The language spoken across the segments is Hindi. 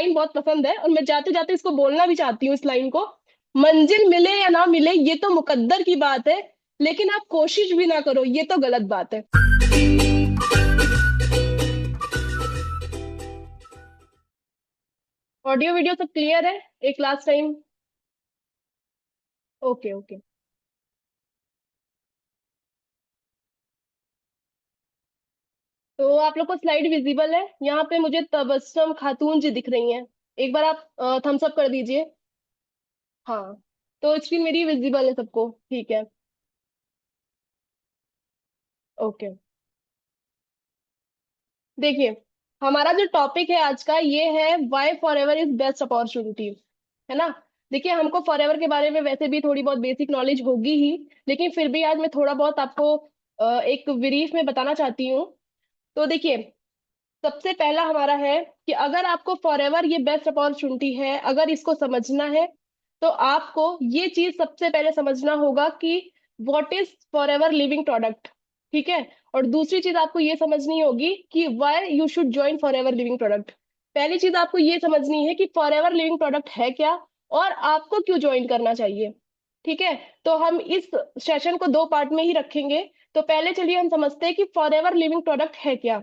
लाइन बहुत पसंद है और मैं जाते जाते इसको बोलना भी चाहती हूँ, इस लाइन को। मंजिल मिले या ना मिले ये तो मुकद्दर की बात है, लेकिन आप कोशिश भी ना करो ये तो गलत बात है। ऑडियो वीडियो सब क्लियर है? एक लास्ट टाइम। Okay okay. तो आप लोग को स्लाइड विजिबल है? यहाँ पे मुझे तबस्सुम खातून जी दिख रही हैं। एक बार आप थम्स अप कर दीजिए। हाँ, तो स्क्रीन मेरी विजिबल है सबको? ठीक है। ओके। देखिए, हमारा जो टॉपिक है आज का ये है why forever is best opportunity, है ना। देखिए, हमको फॉरएवर के बारे में वैसे भी थोड़ी बहुत बेसिक नॉलेज होगी ही, लेकिन फिर भी आज मैं थोड़ा बहुत आपको एक ब्रीफ में बताना चाहती हूँ। तो देखिए, सबसे पहला हमारा है कि अगर आपको फॉरएवर ये बेस्ट अपॉर्चुनिटी है, अगर इसको समझना है, तो आपको ये चीज सबसे पहले समझना होगा कि what is forever living product. ठीक है। और दूसरी चीज आपको ये समझनी होगी कि why you should join forever living product. पहली चीज आपको ये समझनी है कि फॉरएवर लिविंग प्रोडक्ट है क्या, और आपको क्यों ज्वाइन करना चाहिए। ठीक है। तो हम इस सेशन को दो पार्ट में ही रखेंगे। तो पहले चलिए हम समझते हैं कि फॉरएवर लिविंग प्रोडक्ट है क्या।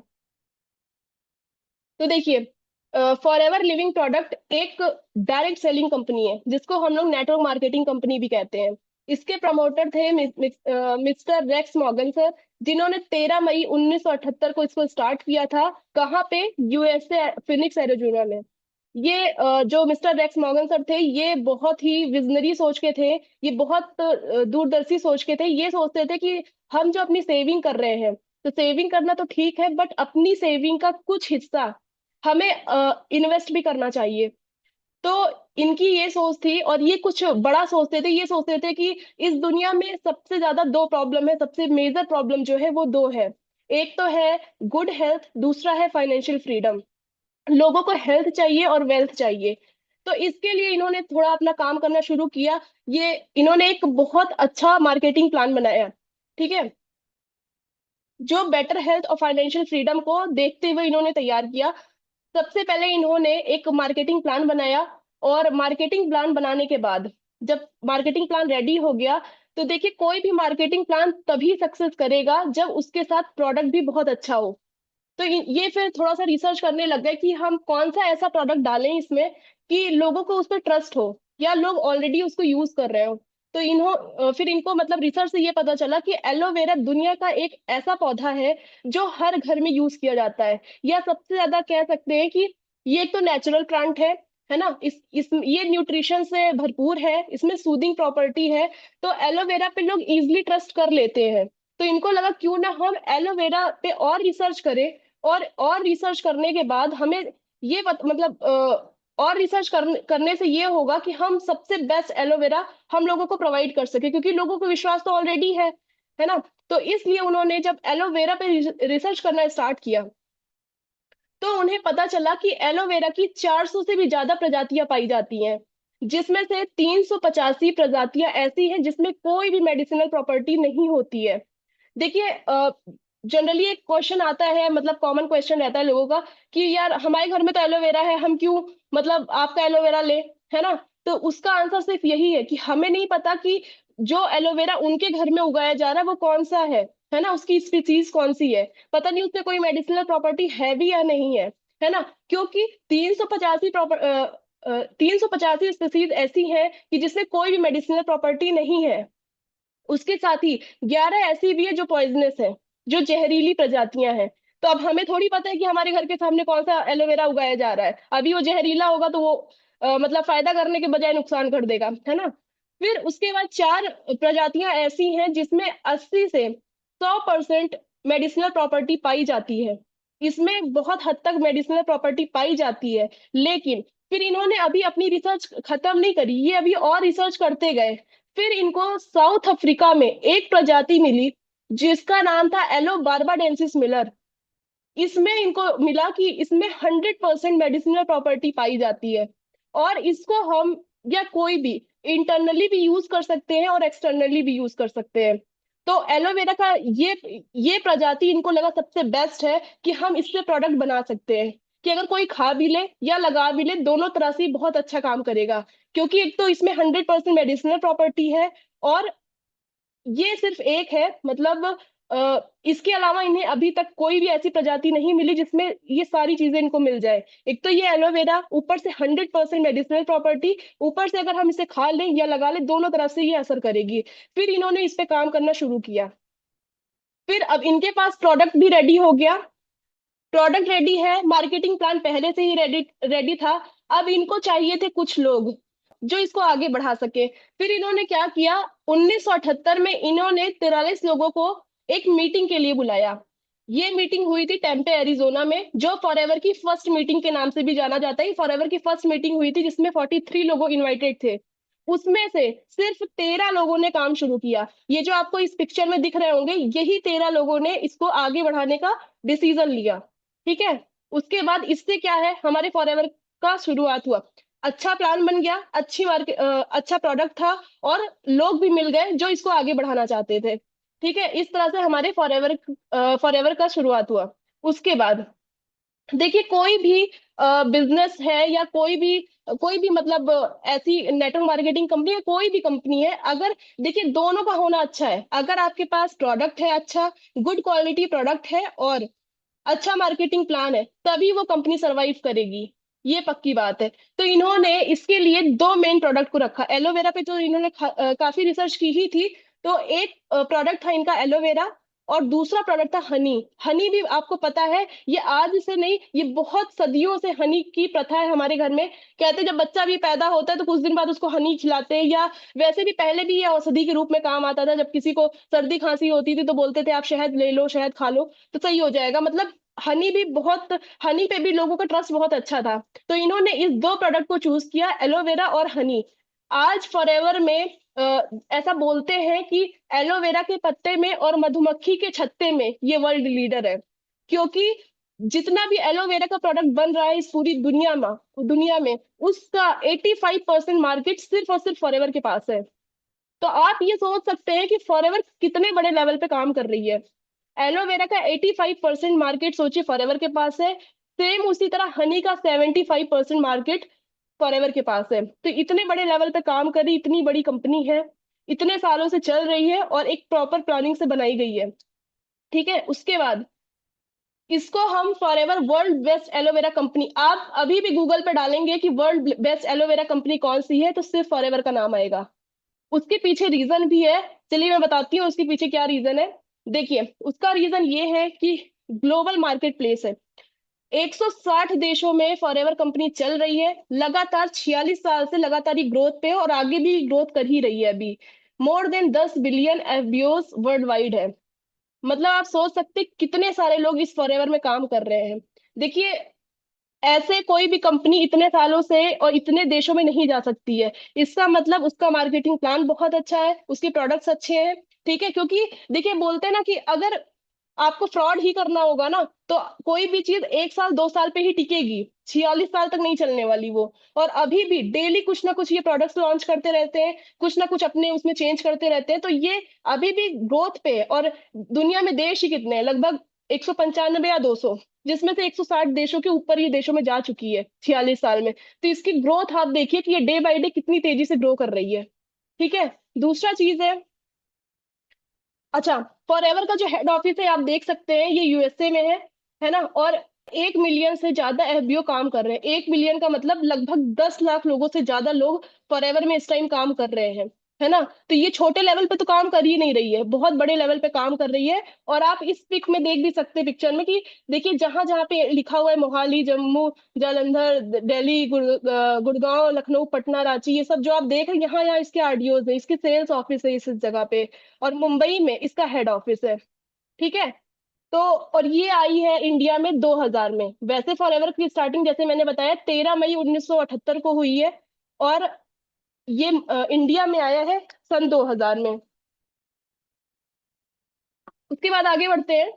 तो देखिए, फॉरएवर लिविंग प्रोडक्ट एक डायरेक्ट सेलिंग कंपनी है, जिसको हम लोग नेटवर्क मार्केटिंग कंपनी भी कहते हैं। इसके प्रमोटर थे मिस्टर रेक्स मॉर्गन सर, जिन्होंने 13 मई 1978 को इसको स्टार्ट किया था। कहाँ पे? यूएसए, फिनिक्स एरिजोना में। ये जो मिस्टर रेक्स मॉर्गन सर थे, ये बहुत ही विजनरी सोच के थे। ये बहुत दूरदर्शी सोच के थे। ये सोचते थे कि हम जो अपनी सेविंग कर रहे हैं, तो सेविंग करना तो ठीक है, बट अपनी सेविंग का कुछ हिस्सा हमें इन्वेस्ट भी करना चाहिए। तो इनकी ये सोच थी, और ये कुछ बड़ा सोचते थे। ये सोचते थे कि इस दुनिया में सबसे ज्यादा दो प्रॉब्लम है, सबसे मेजर प्रॉब्लम जो है वो दो है। एक तो है गुड हेल्थ, दूसरा है फाइनेंशियल फ्रीडम। लोगों को हेल्थ चाहिए और वेल्थ चाहिए। तो इसके लिए इन्होंने थोड़ा अपना काम करना शुरू किया। ये इन्होंने एक बहुत अच्छा मार्केटिंग प्लान बनाया। ठीक है। जो बेटर हेल्थ और फाइनेंशियल फ्रीडम को देखते हुए इन्होंने तैयार किया। सबसे पहले इन्होंने एक मार्केटिंग प्लान बनाया। और मार्केटिंग प्लान बनाने के बाद, जब मार्केटिंग प्लान रेडी हो गया, तो देखिए, कोई भी मार्केटिंग प्लान तभी सक्सेस करेगा जब उसके साथ प्रोडक्ट भी बहुत अच्छा हो। तो ये फिर थोड़ा सा रिसर्च करने लग गए कि हम कौन सा ऐसा प्रोडक्ट डालें इसमें कि लोगों को उस पर ट्रस्ट हो, या लोग ऑलरेडी उसको यूज कर रहे हो। तो फिर इनको मतलब रिसर्च से ये पता चला कि एलोवेरा दुनिया का एक ऐसा पौधा है जो हर घर में यूज किया जाता है। या सबसे ज्यादा कह सकते हैं कि ये एक तो नेचुरल प्लांट है ना। इस ये न्यूट्रिशन से भरपूर है, इसमें सूदिंग प्रॉपर्टी है। तो एलोवेरा पे लोग इजिली ट्रस्ट कर लेते हैं। तो इनको लगा क्यों ना हम एलोवेरा पे और रिसर्च करें। और रिसर्च करने के बाद हमें मतलब और रिसर्च करने से ये होगा कि हम सबसे बेस्ट एलोवेरा हम लोगों को प्रोवाइड कर सके, क्योंकि लोगों को विश्वास तो ऑलरेडी है ना। तो इसलिए उन्होंने जब एलोवेरा पे रिसर्च करना स्टार्ट किया, तो उन्हें पता चला कि एलोवेरा की 400 से भी ज्यादा प्रजातियां पाई जाती हैं, जिसमें से 385 प्रजातियां ऐसी हैं जिसमें कोई भी मेडिसिनल प्रॉपर्टी नहीं होती है। देखिए, जनरली एक क्वेश्चन आता है, मतलब कॉमन क्वेश्चन रहता है लोगों का कि यार हमारे घर में तो एलोवेरा है, हम क्यों मतलब आपका एलोवेरा ले, है ना। तो उसका आंसर सिर्फ यही है कि हमें नहीं पता कि जो एलोवेरा उनके घर में उगाया जा रहा है वो कौन सा है ना, उसकी स्पीसीज कौन सी है। पता नहीं उसमें कोई मेडिसिनल प्रॉपर्टी है भी या नहीं है ना। क्योंकि 385 स्पीसीज ऐसी हैं कि जिसमें कोई भी मेडिसिनल प्रॉपर्टी नहीं है। उसके साथ ही 11 ऐसी भी है जो पॉइजनस है, जो जहरीली प्रजातियां हैं। तो अब हमें थोड़ी पता है कि हमारे घर के सामने कौन सा एलोवेरा उगाया जा रहा है। अभी वो जहरीला होगा तो वो मतलब फायदा करने के बजाय नुकसान कर देगा, है ना। फिर उसके बाद 4 प्रजातियां ऐसी हैं जिसमें 80 से 100% मेडिसिनल प्रॉपर्टी पाई जाती है। इसमें बहुत हद तक मेडिसिनल प्रॉपर्टी पाई जाती है। लेकिन फिर इन्होंने अभी अपनी रिसर्च खत्म नहीं करी, ये अभी और रिसर्च करते गए। फिर इनको साउथ अफ्रीका में एक प्रजाति मिली, जिसका नाम था एलो बार्बाडेंसिस मिलर। इसमें इनको मिला कि इसमें 100% मेडिसिनल प्रॉपर्टी पाई जाती है। और इसको हम या कोई भी इंटरनली भी यूज कर सकते हैं और एक्सटर्नली भी यूज कर सकते हैं। तो एलोवेरा का ये प्रजाति इनको लगा सबसे बेस्ट है कि हम इससे प्रोडक्ट बना सकते हैं। कि अगर कोई खा भी ले या लगा भी ले, दोनों तरह से बहुत अच्छा काम करेगा। क्योंकि एक तो इसमें 100% मेडिसिनल प्रॉपर्टी है, और ये सिर्फ एक है, मतलब इसके अलावा इन्हें अभी तक कोई भी ऐसी प्रजाति नहीं मिली जिसमें ये सारी चीजें इनको मिल जाए। एक तो ये एलोवेरा, ऊपर से 100% मेडिसिनल प्रॉपर्टी, ऊपर से अगर हम इसे खा लें या लगा लें, दोनों तरफ से ये असर करेगी। फिर इन्होंने इस पे काम करना शुरू किया। फिर अब इनके पास प्रोडक्ट भी रेडी हो गया, प्रोडक्ट रेडी है, मार्केटिंग प्लान पहले से ही रेडी रेडी था। अब इनको चाहिए थे कुछ लोग जो इसको आगे बढ़ा सके। फिर इन्होंने क्या किया, 1978 में इन्होंने 43 लोगों को एक मीटिंग के लिए बुलाया। ये मीटिंग हुई थी टेम्पे एरिजोना में, जो फॉरएवर की फर्स्ट मीटिंग के नाम से भी जाना जाता है। फॉरएवर की फर्स्ट मीटिंग हुई थी जिसमें 43 लोग इन्वाइटेड थे। उसमें से सिर्फ 13 लोगों ने काम शुरू किया। ये जो आपको इस पिक्चर में दिख रहे होंगे, यही 13 लोगों ने इसको आगे बढ़ाने का डिसीजन लिया। ठीक है। उसके बाद इससे क्या है, हमारे फॉरएवर का शुरुआत हुआ। अच्छा प्लान बन गया, अच्छी मार्केट, अच्छा प्रोडक्ट था, और लोग भी मिल गए जो इसको आगे बढ़ाना चाहते थे। ठीक है, इस तरह से हमारे फॉरएवर फॉरएवर का शुरुआत हुआ। उसके बाद देखिए, कोई भी बिजनेस है या कोई भी मतलब ऐसी नेटवर्क मार्केटिंग कंपनी है, कोई भी कंपनी है, अगर देखिए दोनों का होना अच्छा है। अगर आपके पास प्रोडक्ट है अच्छा, गुड क्वालिटी प्रोडक्ट है, और अच्छा मार्केटिंग प्लान है, तभी वो कंपनी सरवाइव करेगी। ये पक्की बात है। तो इन्होंने इसके लिए दो मेन प्रोडक्ट को रखा। एलोवेरा पे तो इन्होंने काफी रिसर्च की ही थी। तो एक प्रोडक्ट था इनका एलोवेरा, और दूसरा प्रोडक्ट था हनी। हनी भी आपको पता है, ये आज से नहीं, ये बहुत सदियों से हनी की प्रथा है हमारे घर में। कहते हैं जब बच्चा भी पैदा होता है तो कुछ दिन बाद उसको हनी खिलाते हैं, या वैसे भी पहले भी ये औषधि के रूप में काम आता था। जब किसी को सर्दी खांसी होती थी तो बोलते थे आप शहद ले लो, शहद खा लो तो सही हो जाएगा। मतलब हनी भी बहुत, हनी पे भी लोगों का ट्रस्ट बहुत अच्छा था। तो इन्होंने इस दो प्रोडक्ट को चूज किया, एलोवेरा और हनी। आज फॉरएवर में ऐसा बोलते हैं कि एलोवेरा के पत्ते में और मधुमक्खी के छत्ते में ये वर्ल्ड लीडर है। क्योंकि जितना भी एलोवेरा का प्रोडक्ट बन रहा है इस पूरी दुनिया में उसका 85% मार्केट सिर्फ और सिर्फ फॉरएवर के पास है। तो आप ये सोच सकते हैं कि फॉरएवर कितने बड़े लेवल पे काम कर रही है। एलोवेरा का 85% मार्केट सोचिए फॉरएवर के पास है। सेम उसी तरह हनी का 75% मार्केट फॉरएवर के पास है। तो इतने बड़े लेवल पे काम कर रही इतनी बड़ी कंपनी है, इतने सालों से चल रही है, और एक प्रॉपर प्लानिंग से बनाई गई है। ठीक है। उसके बाद इसको हम forever world best aloe vera company, आप अभी भी गूगल पे डालेंगे कि वर्ल्ड बेस्ट एलोवेरा कंपनी कौन सी है, तो सिर्फ फॉरएवर का नाम आएगा। उसके पीछे रीजन भी है। चलिए मैं बताती हूँ उसके पीछे क्या रीजन है। देखिए, उसका रीजन ये है कि ग्लोबल मार्केट प्लेस है। 160 देशों में फॉरएवर कंपनी चल रही है लगातार, 46 साल से लगातार ही ग्रोथ पे है, और आगे भी ग्रोथ कर ही रही है अभी। More than 10 billion FBOs world wide है। मतलब आप सोच सकते कितने सारे लोग इस फॉरएवर में काम कर रहे हैं। देखिए, ऐसे कोई भी कंपनी इतने सालों से और इतने देशों में नहीं जा सकती है। इसका मतलब उसका मार्केटिंग प्लान बहुत अच्छा है, उसके प्रोडक्ट्स अच्छे हैं। ठीक है। क्योंकि देखिए, बोलते हैं ना कि अगर आपको फ्रॉड ही करना होगा ना, तो कोई भी चीज 1 साल 2 साल पे ही टिकेगी, 46 साल तक नहीं चलने वाली वो। और अभी भी डेली कुछ ना कुछ ये प्रोडक्ट्स लॉन्च करते रहते हैं, कुछ ना कुछ अपने उसमें चेंज करते रहते हैं। तो ये अभी भी ग्रोथ पे है। और दुनिया में देश ही कितने हैं, लगभग 195 या 200, जिसमें से 160 देशों के ऊपर ये देशों में जा चुकी है 46 साल में। तो इसकी ग्रोथ आप देखिए कि ये डे बाय डे कितनी तेजी से ग्रो कर रही है। ठीक है। दूसरा चीज है, अच्छा, फॉरएवर का जो हेड ऑफिस है आप देख सकते हैं, ये यूएसए में है ना। और 1 मिलियन से ज्यादा एफबीओ काम कर रहे हैं। 1 मिलियन का मतलब लगभग 10 लाख लोगों से ज्यादा लोग फॉरएवर में इस टाइम काम कर रहे हैं, है ना। तो ये छोटे लेवल पे तो काम कर ही नहीं रही है, बहुत बड़े लेवल पे काम कर रही है। और आप इस पिक में देख भी सकते हैं, पिक्चर में, कि देखिए जहां जहां पे लिखा हुआ है मोहाली, जम्मू, जालंधर, दिल्ली, गुड़गांव, लखनऊ, पटना, रांची, ये सब जो आप देख रहे हैं, यहाँ यहाँ इसके आरडीओज है, इसके सेल्स ऑफिस है इस जगह पे। और मुंबई में इसका हेड ऑफिस है। ठीक है। तो और ये आई है इंडिया में 2000 में। वैसे फॉरएवर की स्टार्टिंग जैसे मैंने बताया 13 मई 1978 को हुई है, और ये इंडिया में आया है सन 2000 में। उसके बाद आगे बढ़ते हैं।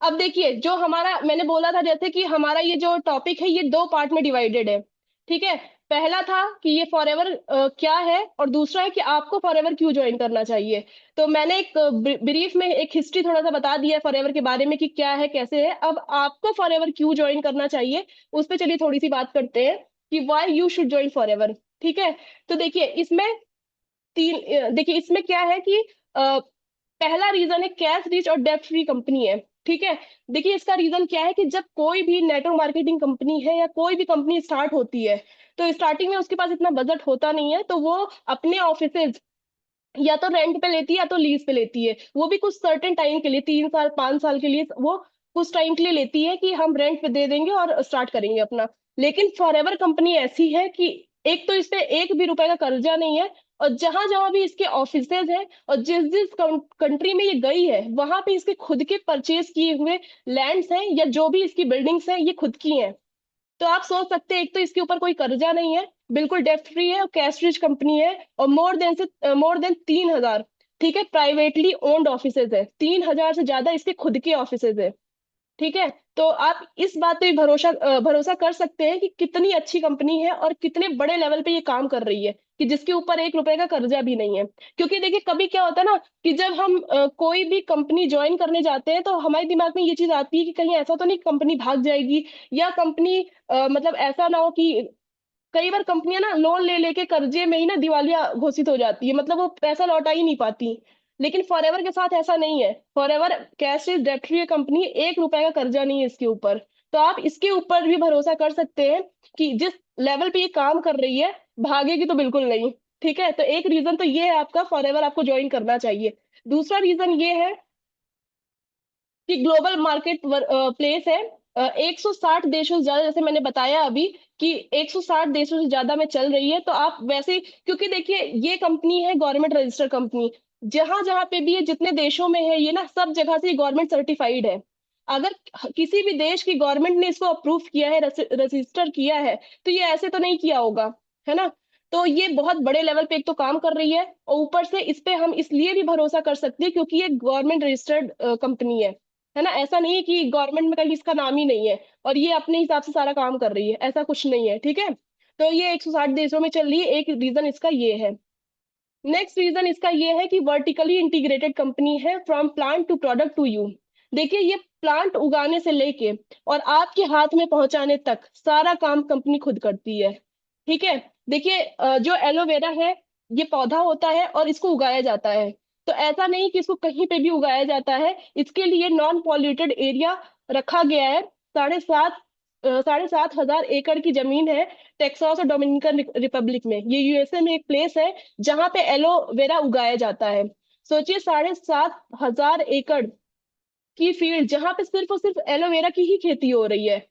अब देखिए, जो हमारा मैंने बोला था जैसे कि हमारा ये जो टॉपिक है ये दो पार्ट में डिवाइडेड है। ठीक है। पहला था कि ये फॉरएवर क्या है, और दूसरा है कि आपको फॉरएवर क्यों ज्वाइन करना चाहिए। तो मैंने एक ब्रीफ में एक हिस्ट्री थोड़ा सा बता दिया है फॉरएवर के बारे में कि क्या है कैसे है। अब आपको फॉरएवर क्यों ज्वाइन करना चाहिए उस पर चलिए थोड़ी सी बात करते हैं कि why you should join forever. ठीक है। तो देखिए इसमें देखिए इसमें क्या है कि पहला रीजन है कैश रिच और डेब्ट फ्री कंपनी है। ठीक है। देखिए इसका रीजन क्या है कि जब कोई भी नेटवर्क मार्केटिंग कंपनी है या कोई भी कंपनी स्टार्ट होती है, तो स्टार्टिंग में उसके पास इतना बजट होता नहीं है, तो वो अपने ऑफिसेज या तो रेंट पे लेती है या तो लीज पे लेती है, वो भी कुछ सर्टेन टाइम के लिए, 3 साल 5 साल के लिए वो कुछ टाइम के लिए लेती है कि हम रेंट पे दे देंगे और स्टार्ट करेंगे अपना। लेकिन फॉरएवर कंपनी ऐसी है कि एक तो इस पे एक भी रुपए का कर्जा नहीं है, और जहां जहां भी इसके ऑफिसेज हैं और जिस जिस कंट्री में ये गई है वहां पे इसके खुद के परचेज किए हुए लैंड्स हैं या जो भी इसकी बिल्डिंग्स हैं ये खुद की हैं। तो आप सोच सकते हैं एक तो इसके ऊपर कोई कर्जा नहीं है, बिल्कुल डेप्ट फ्री है और कैश रिच कंपनी है, और मोर देन 3,000, ठीक है, प्राइवेटली ओन्ड ऑफिसेज है, 3,000 से ज्यादा इसके खुद के ऑफिसेज है। ठीक है। तो आप इस बात पे भी भरोसा कर सकते हैं कि कितनी अच्छी कंपनी है और कितने बड़े लेवल पे ये काम कर रही है, कि जिसके ऊपर एक रुपए का कर्जा भी नहीं है। क्योंकि देखिए कभी क्या होता है ना कि जब हम कोई भी कंपनी ज्वाइन करने जाते हैं तो हमारे दिमाग में ये चीज आती है कि कहीं ऐसा तो नहीं कंपनी भाग जाएगी, या कंपनी मतलब ऐसा ना हो कि कई बार कंपनियां ना लोन ले लेके कर्जे में ही ना दिवालिया घोषित हो जाती है, मतलब वो पैसा लौटा ही नहीं पाती। लेकिन फॉरएवर के साथ ऐसा नहीं है, forever cash is debt free company, एक रुपए का कर्जा नहीं है इसके ऊपर। तो आप इसके ऊपर भी भरोसा कर सकते हैं कि जिस लेवल पे ये काम कर रही है भागेगी तो बिल्कुल नहीं। ठीक है। तो एक रीजन तो ये है आपका फॉरएवर आपको ज्वाइन करना चाहिए। दूसरा रीजन ये है कि ग्लोबल मार्केट प्लेस है। 160 देशों से ज्यादा, जैसे मैंने बताया अभी कि 160 देशों से ज्यादा में चल रही है। तो आप वैसे क्योंकि देखिए ये कंपनी है गवर्नमेंट रजिस्टर्ड कंपनी, जहां जहां पे भी ये जितने देशों में है ये ना सब जगह से गवर्नमेंट सर्टिफाइड है। अगर किसी भी देश की गवर्नमेंट ने इसको अप्रूव किया है, रजिस्टर किया है, तो ये ऐसे तो नहीं किया होगा, है ना। तो ये बहुत बड़े लेवल पे एक तो काम कर रही है, और ऊपर से इस पे हम इसलिए भी भरोसा कर सकते हैं क्योंकि ये गवर्नमेंट रजिस्टर्ड कंपनी है ना। ऐसा नहीं है कि गवर्नमेंट में कहीं इसका नाम ही नहीं है और ये अपने हिसाब से सारा काम कर रही है, ऐसा कुछ नहीं है। ठीक है। तो ये 160 देशों में चल रही है, एक रीजन इसका ये है। नेक्स्ट रीजन इसका ये है कि वर्टिकली इंटीग्रेटेड कंपनी है, from plant to product to you. देखिए ये प्लांट उगाने से लेके और आपके हाथ में पहुंचाने तक सारा काम कंपनी खुद करती है। ठीक है। देखिए जो एलोवेरा है ये पौधा होता है और इसको उगाया जाता है। तो ऐसा नहीं कि इसको कहीं पे भी उगाया जाता है, इसके लिए नॉन पॉल्यूटेड एरिया रखा गया है। 7,500 एकड़ की जमीन है टेक्सास और डोमिनिकन रिपब्लिक में, ये यूएसए में एक प्लेस है जहां पे एलोवेरा उगाया जाता है। सोचिए 7,500 एकड़ की फील्ड जहां पे सिर्फ और सिर्फ एलोवेरा की ही खेती हो रही है,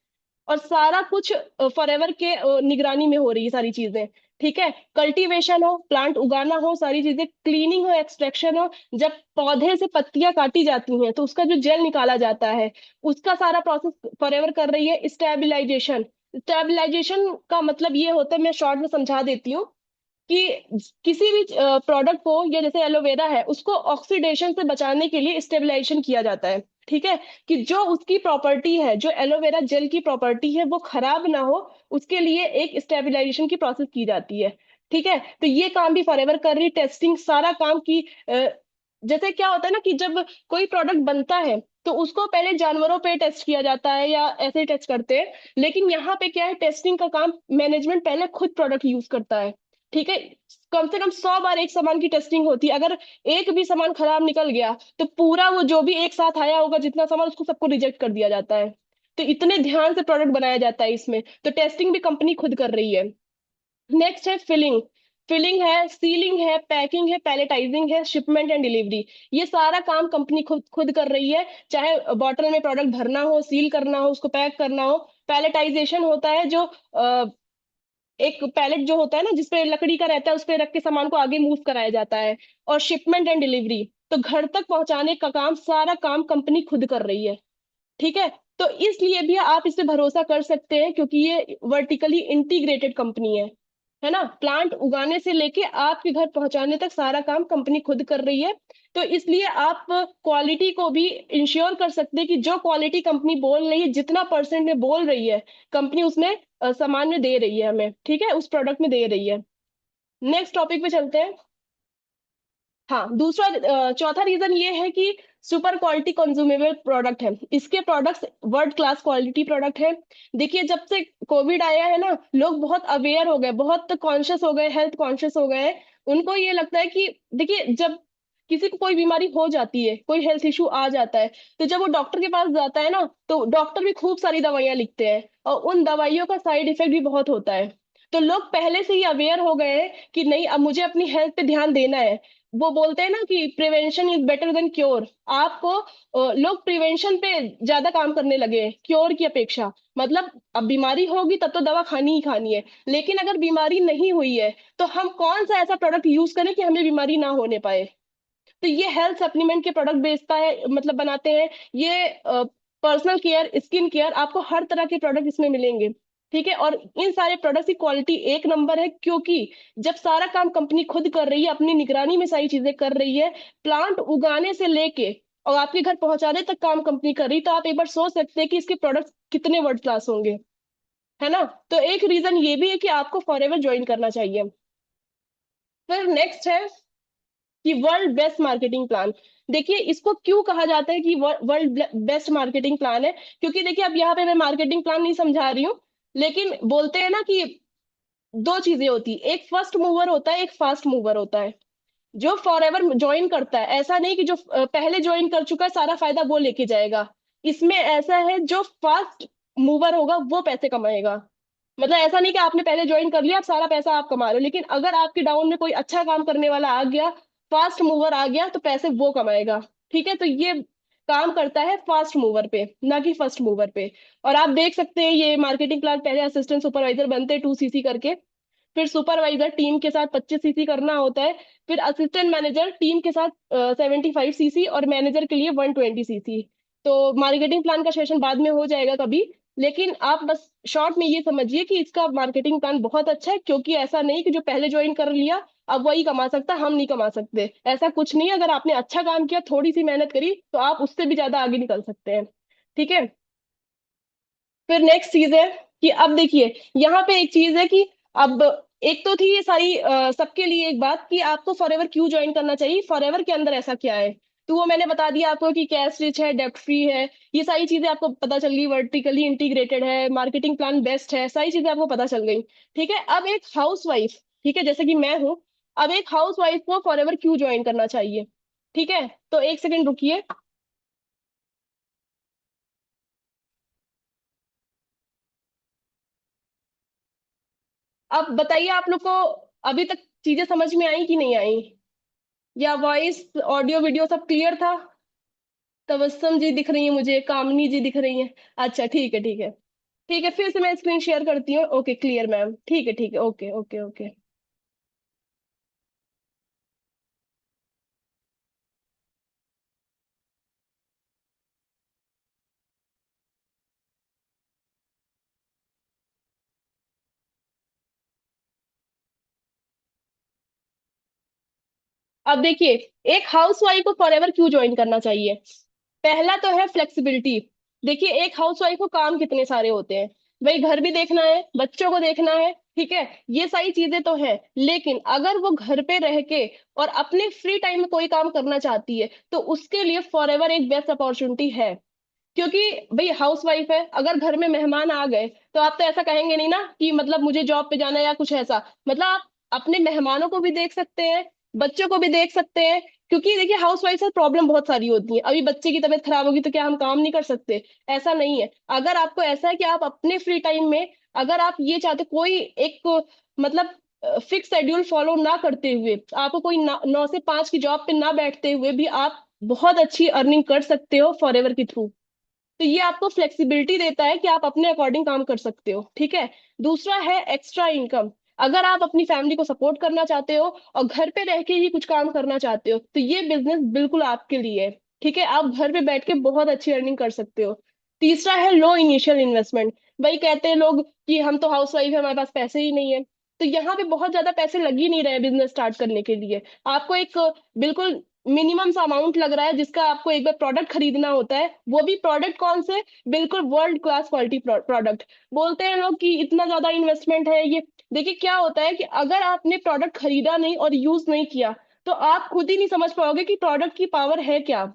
और सारा कुछ फॉरएवर के निगरानी में हो रही है सारी चीजें। ठीक है। कल्टीवेशन हो, प्लांट उगाना हो, सारी चीजें, क्लीनिंग हो, एक्सट्रैक्शन हो, जब पौधे से पत्तियां काटी जाती हैं तो उसका जो जेल निकाला जाता है उसका सारा प्रोसेस फॉरएवर कर रही है। स्टेबलाइजेशन, स्टेबलाइजेशन का मतलब ये होता है, मैं शॉर्ट में समझा देती हूँ कि किसी भी प्रोडक्ट को या जैसे एलोवेरा है उसको ऑक्सीडेशन से बचाने के लिए स्टेबलाइजेशन किया जाता है। ठीक है। कि जो उसकी प्रॉपर्टी है, जो एलोवेरा जेल की प्रॉपर्टी है वो खराब ना हो, उसके लिए एक स्टेबलाइजेशन की प्रोसेस की जाती है। ठीक है। तो ये काम भी फॉरएवर कर रही, टेस्टिंग सारा काम की जैसे क्या होता है ना कि जब कोई प्रोडक्ट बनता है तो उसको पहले जानवरों पे टेस्ट किया जाता है या ऐसे टेस्ट करते हैं, लेकिन यहाँ पे क्या है, टेस्टिंग का काम मैनेजमेंट पहले खुद प्रोडक्ट यूज करता है। ठीक है। कम से कम 100 बार एक सामान की टेस्टिंग होती है, अगर एक भी सामान खराब निकल गया तो पूरा वो जो भी एक साथ आया होगा जितना सामान उसको सबको रिजेक्ट कर दिया जाता है। तो इतने ध्यान से प्रोडक्ट बनाया जाता है इसमें, तो टेस्टिंग भी कंपनी खुद कर रही है। नेक्स्ट है फिलिंग, फिलिंग है, सीलिंग है, पैकिंग है, पैलेटाइजिंग है, शिपमेंट एंड डिलीवरी, ये सारा काम कंपनी खुद खुद कर रही है। चाहे बॉटल में प्रोडक्ट भरना हो, सील करना हो, उसको पैक करना हो। पैलेटाइजेशन होता है जो एक पैलेट जो होता है ना जिसपे लकड़ी का रहता है उस पे रख के सामान को आगे मूव कराया जाता है। और शिपमेंट एंड डिलीवरी, तो घर तक पहुंचाने का काम, सारा काम कंपनी खुद कर रही है। ठीक है। तो इसलिए भी आप इस पे भरोसा कर सकते हैं क्योंकि ये वर्टिकली इंटीग्रेटेड कंपनी है। है ना। प्लांट उगाने से लेके आपके घर पहुंचाने तक सारा काम कंपनी खुद कर रही है। तो इसलिए आप क्वालिटी को भी इंश्योर कर सकते हैं कि जो क्वालिटी कंपनी बोल रही है, जितना परसेंट में बोल रही है, कंपनी उसमें सामान में दे रही है हमें, ठीक है, उस प्रोडक्ट में दे रही है। नेक्स्ट टॉपिक पे चलते हैं। हाँ, दूसरा चौथा रीजन ये है कि सुपर क्वालिटी कंज्यूमेबल प्रोडक्ट है। इसके products world class quality product है। देखिए, जब से कोविड आया है ना, लोग बहुत अवेयर हो गए, बहुत कॉन्शियस हो गए, हेल्थ कॉन्शियस हो गए हैं। उनको ये लगता है कि देखिए, जब किसी को कोई बीमारी हो जाती है, कोई हेल्थ इशू आ जाता है, तो जब वो डॉक्टर के पास जाता है ना, तो डॉक्टर भी खूब सारी दवाइयां लिखते हैं, और उन दवाइयों का साइड इफेक्ट भी बहुत होता है। तो लोग पहले से ही अवेयर हो गए हैं कि नहीं, अब मुझे अपनी हेल्थ पे ध्यान देना है। वो बोलते हैं ना कि prevention is better than cure. आपको लोग प्रिवेंशन पे ज्यादा काम करने लगे हैं क्योर की अपेक्षा। मतलब अब बीमारी होगी तब तो दवा खानी ही खानी है, लेकिन अगर बीमारी नहीं हुई है तो हम कौन सा ऐसा प्रोडक्ट यूज करें कि हमें बीमारी ना होने पाए। तो ये हेल्थ सप्लीमेंट के प्रोडक्ट बेचता है, मतलब बनाते हैं ये। पर्सनल केयर, स्किन केयर, आपको हर तरह के प्रोडक्ट इसमें मिलेंगे। ठीक है, और इन सारे प्रोडक्ट्स की क्वालिटी एक नंबर है, क्योंकि जब सारा काम कंपनी खुद कर रही है, अपनी निगरानी में सारी चीजें कर रही है, प्लांट उगाने से लेके और आपके घर पहुंचाने तक काम कंपनी कर रही, तो आप एक बार सोच सकते हैं कि इसके प्रोडक्ट्स कितने वर्ल्ड क्लास होंगे। है ना। तो एक रीजन ये भी है कि आपको फॉरएवर ज्वाइन करना चाहिए। फिर नेक्स्ट है कि वर्ल्ड बेस्ट मार्केटिंग प्लान। देखिए, इसको क्यों कहा जाता है कि वर्ल्ड बेस्ट मार्केटिंग प्लान है, क्योंकि देखिए, अब यहाँ पे मैं मार्केटिंग प्लान नहीं समझा रही हूँ, लेकिन बोलते हैं ना कि दो चीजें होती है, एक फर्स्ट मूवर होता है, एक फास्ट मूवर होता है। जो फॉर एवर ज्वाइन करता है, ऐसा नहीं कि जो पहले ज्वाइन कर चुका है सारा फायदा वो लेके जाएगा। इसमें ऐसा है, जो फास्ट मूवर होगा वो पैसे कमाएगा। मतलब ऐसा नहीं कि आपने पहले ज्वाइन कर लिया, अब सारा पैसा आप कमा रहे हो, लेकिन अगर आपके डाउन में कोई अच्छा काम करने वाला आ गया, फास्ट मूवर आ गया, तो पैसे वो कमाएगा। ठीक है, तो ये काम करता है फास्ट मूवर पे, ना कि फर्स्ट मूवर पे। और आप देख सकते हैं, ये मार्केटिंग प्लान पहले असिस्टेंट सुपरवाइजर बनते हैं 2 सीसी करके, फिर सुपरवाइजर टीम के साथ 25 सीसी करना होता है, फिर असिस्टेंट मैनेजर टीम के साथ 75 सीसी, और मैनेजर के लिए 120 सीसी। तो मार्केटिंग प्लान का सेशन बाद में हो जाएगा कभी, लेकिन आप बस शॉर्ट में ये समझिए कि इसका मार्केटिंग प्लान बहुत अच्छा है, क्योंकि ऐसा नहीं कि जो पहले ज्वाइन कर लिया अब वही कमा सकता, हम नहीं कमा सकते, ऐसा कुछ नहीं है। अगर आपने अच्छा काम किया, थोड़ी सी मेहनत करी, तो आप उससे भी ज्यादा आगे निकल सकते हैं। ठीक है। फिर नेक्स्ट चीज है कि अब देखिए, यहाँ पे एक चीज है कि अब एक तो थी ये सारी सबके लिए एक बात कि आपको फॉरएवर क्यों ज्वाइन करना चाहिए, फॉरएवर के अंदर ऐसा क्या है। तो वो मैंने बता दिया आपको कि कैश रिच है, डेप्ट फ्री है, ये सारी चीजें आपको पता चल गई, वर्टिकली इंटीग्रेटेड है, मार्केटिंग प्लान बेस्ट है, सारी चीजें आपको पता चल गई। ठीक है, अब एक हाउस वाइफ, ठीक है, जैसे कि मैं हूँ, अब एक हाउस वाइफ को फॉरएवर क्यों ज्वाइन करना चाहिए। ठीक है, तो एक सेकंड रुकिए। अब बताइए आप लोग को अभी तक चीजें समझ में आई कि नहीं आई, या वॉइस ऑडियो वीडियो सब क्लियर था। तबस्सुम जी दिख रही है मुझे, कामनी जी दिख रही है। अच्छा, ठीक है, ठीक है। ठीक है, फिर से मैं स्क्रीन शेयर करती हूँ। ओके, क्लियर मैम, ठीक है, ठीक है, ओके, ओके, ओके। अब देखिए, एक हाउस वाइफ को फॉरएवर क्यों ज्वाइन करना चाहिए। पहला तो है फ्लेक्सिबिलिटी। देखिए, एक हाउस वाइफ को काम कितने सारे होते हैं, भाई घर भी देखना है, बच्चों को देखना है, ठीक है, ये सारी चीजें तो है, लेकिन अगर वो घर पे रह के और अपने फ्री टाइम में कोई काम करना चाहती है, तो उसके लिए फॉरएवर एक बेस्ट अपॉर्चुनिटी है। क्योंकि भाई हाउस वाइफ है, अगर घर में मेहमान आ गए, तो आप तो ऐसा कहेंगे नहीं ना कि मतलब मुझे जॉब पे जाना है या कुछ ऐसा। मतलब आप अपने मेहमानों को भी देख सकते हैं, बच्चों को भी देख सकते हैं। क्योंकि देखिए, हाउस वाइफ से प्रॉब्लम बहुत सारी होती है, अभी बच्चे की तबीयत खराब होगी तो क्या हम काम नहीं कर सकते। ऐसा नहीं है। अगर आपको ऐसा है कि आप अपने फ्री टाइम में, अगर आप ये चाहते कोई एक, मतलब फिक्स शेड्यूल फॉलो ना करते हुए, आपको कोई 9 से 5 की जॉब पे ना बैठते हुए भी आप बहुत अच्छी अर्निंग कर सकते हो फॉरएवर के थ्रू। तो ये आपको फ्लेक्सिबिलिटी देता है कि आप अपने अकॉर्डिंग काम कर सकते हो। ठीक है। दूसरा है एक्स्ट्रा इनकम। अगर आप अपनी फैमिली को सपोर्ट करना चाहते हो और घर पे रह के ही कुछ काम करना चाहते हो, तो ये बिजनेस बिल्कुल आपके लिए है। ठीक है, आप घर पे बैठ के बहुत अच्छी अर्निंग कर सकते हो। तीसरा है लो इनिशियल इन्वेस्टमेंट। भाई कहते हैं लोग कि हम तो हाउस वाइफ है, हमारे पास पैसे ही नहीं है। तो यहाँ पे बहुत ज्यादा पैसे लग ही नहीं रहे बिजनेस स्टार्ट करने के लिए। आपको एक बिल्कुल मिनिमम सा अमाउंट लग रहा है जिसका आपको एक बार प्रोडक्ट खरीदना होता है, वो भी प्रोडक्ट कौन से, बिल्कुल वर्ल्ड क्लास क्वालिटी प्रोडक्ट। बोलते हैं लोग कि इतना ज्यादा इन्वेस्टमेंट है ये। देखिए क्या होता है कि अगर आपने प्रोडक्ट खरीदा नहीं और यूज नहीं किया, तो आप खुद ही नहीं समझ पाओगे कि प्रोडक्ट की पावर है क्या,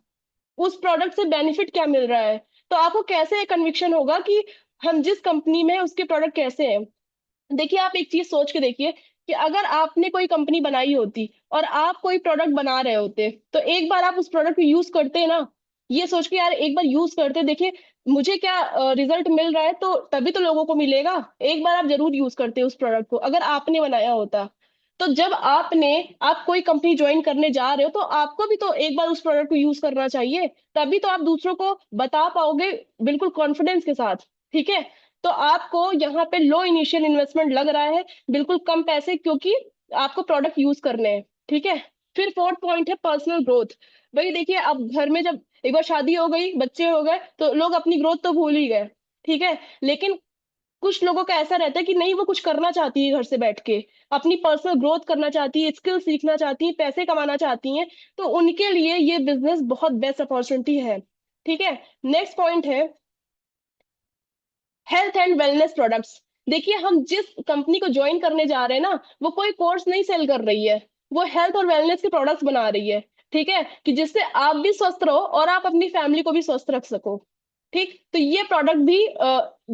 उस प्रोडक्ट से बेनिफिट क्या मिल रहा है। तो आपको कैसे कन्विक्शन होगा कि हम जिस कंपनी में हैं, उसके प्रोडक्ट कैसे हैं। देखिए आप एक चीज सोच के देखिए कि अगर आपने कोई कंपनी बनाई होती और आप कोई प्रोडक्ट बना रहे होते, तो एक बार आप उस प्रोडक्ट को यूज करते ना, ये सोच के यार एक बार यूज करते, देखिए मुझे क्या रिजल्ट मिल रहा है, तो तभी तो लोगों को मिलेगा। एक बार आप जरूर यूज करते उस प्रोडक्ट को अगर आपने बनाया होता। तो जब आप कोई कंपनी ज्वाइन करने जा रहे हो, तो आपको भी तो एक बार उस प्रोडक्ट को यूज करना चाहिए, तभी तो आप दूसरों को बता पाओगे बिल्कुल कॉन्फिडेंस के साथ। ठीक है। तो आपको यहाँ पे लो इनिशियल इन्वेस्टमेंट लग रहा है, बिल्कुल कम पैसे, क्योंकि आपको प्रोडक्ट यूज करने हैं। ठीक है। फिर फोर्थ पॉइंट है पर्सनल ग्रोथ। भाई देखिए अब घर में जब एक बार शादी हो गई, बच्चे हो गए, तो लोग अपनी ग्रोथ तो भूल ही गए। ठीक है। लेकिन कुछ लोगों का ऐसा रहता है कि नहीं, वो कुछ करना चाहती है घर से बैठ के, अपनी पर्सनल ग्रोथ करना चाहती है, स्किल सीखना चाहती है, पैसे कमाना चाहती हैं, तो उनके लिए ये बिजनेस बहुत बेस्ट अपॉर्चुनिटी है। ठीक है। नेक्स्ट पॉइंट है हेल्थ एंड वेलनेस प्रोडक्ट्स। देखिए हम जिस कंपनी को ज्वाइन करने जा रहे हैं ना, वो कोई कोर्स नहीं सेल कर रही है, वो हेल्थ और वेलनेस के प्रोडक्ट्स बना रही है। ठीक है, कि जिससे आप भी स्वस्थ रहो और आप अपनी फैमिली को भी स्वस्थ रख सको। ठीक, तो ये प्रोडक्ट भी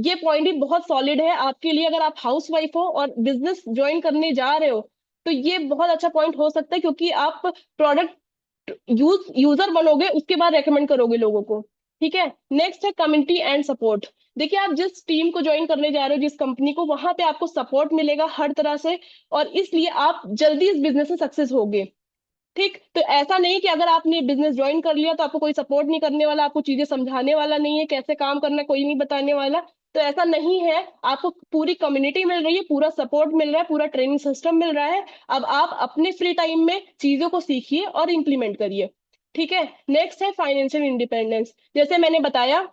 ये पॉइंट भी बहुत सॉलिड है आपके लिए, अगर आप हाउस वाइफ हो और बिजनेस ज्वाइन करने जा रहे हो, तो ये बहुत अच्छा पॉइंट हो सकता है, क्योंकि आप प्रोडक्ट यूजर बनोगे, उसके बाद रेकमेंड करोगे लोगों को। ठीक है। नेक्स्ट है कम्युनिटी एंड सपोर्ट। देखिए आप जिस टीम को ज्वाइन करने जा रहे हो, जिस कंपनी को, वहां पे आपको सपोर्ट मिलेगा हर तरह से, और इसलिए आप जल्दी इस बिजनेस में सक्सेस होगे। ठीक, तो ऐसा नहीं कि अगर आपने बिजनेस ज्वाइन कर लिया तो आपको कोई सपोर्ट नहीं करने वाला, आपको चीजें समझाने वाला नहीं है, कैसे काम करना है कोई नहीं बताने वाला। तो ऐसा नहीं है, आपको पूरी कम्युनिटी मिल रही है, पूरा सपोर्ट मिल रहा है, पूरा ट्रेनिंग सिस्टम मिल रहा है। अब आप अपने फ्री टाइम में चीजों को सीखिए और इम्प्लीमेंट करिए। ठीक है। नेक्स्ट है फाइनेंशियल इंडिपेंडेंस। जैसे मैंने बताया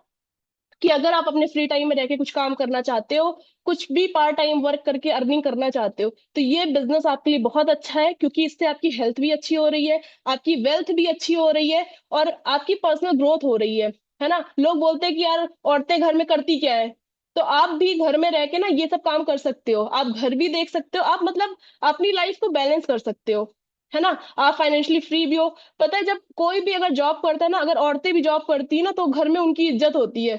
कि अगर आप अपने फ्री टाइम में रह के कुछ काम करना चाहते हो, कुछ भी पार्ट टाइम वर्क करके अर्निंग करना चाहते हो, तो ये बिजनेस आपके लिए बहुत अच्छा है, क्योंकि इससे आपकी हेल्थ भी अच्छी हो रही है, आपकी वेल्थ भी अच्छी हो रही है, और आपकी पर्सनल ग्रोथ हो रही है ना। लोग बोलते हैं कि यार औरतें घर में करती क्या है, तो आप भी घर में रह के ना ये सब काम कर सकते हो, आप घर भी देख सकते हो, आप मतलब अपनी लाइफ को बैलेंस कर सकते हो, है ना। आप फाइनेंशियली फ्री भी हो। पता है जब कोई भी अगर जॉब करता है ना, अगर औरतें भी जॉब करती है ना, तो घर में उनकी इज्जत होती है,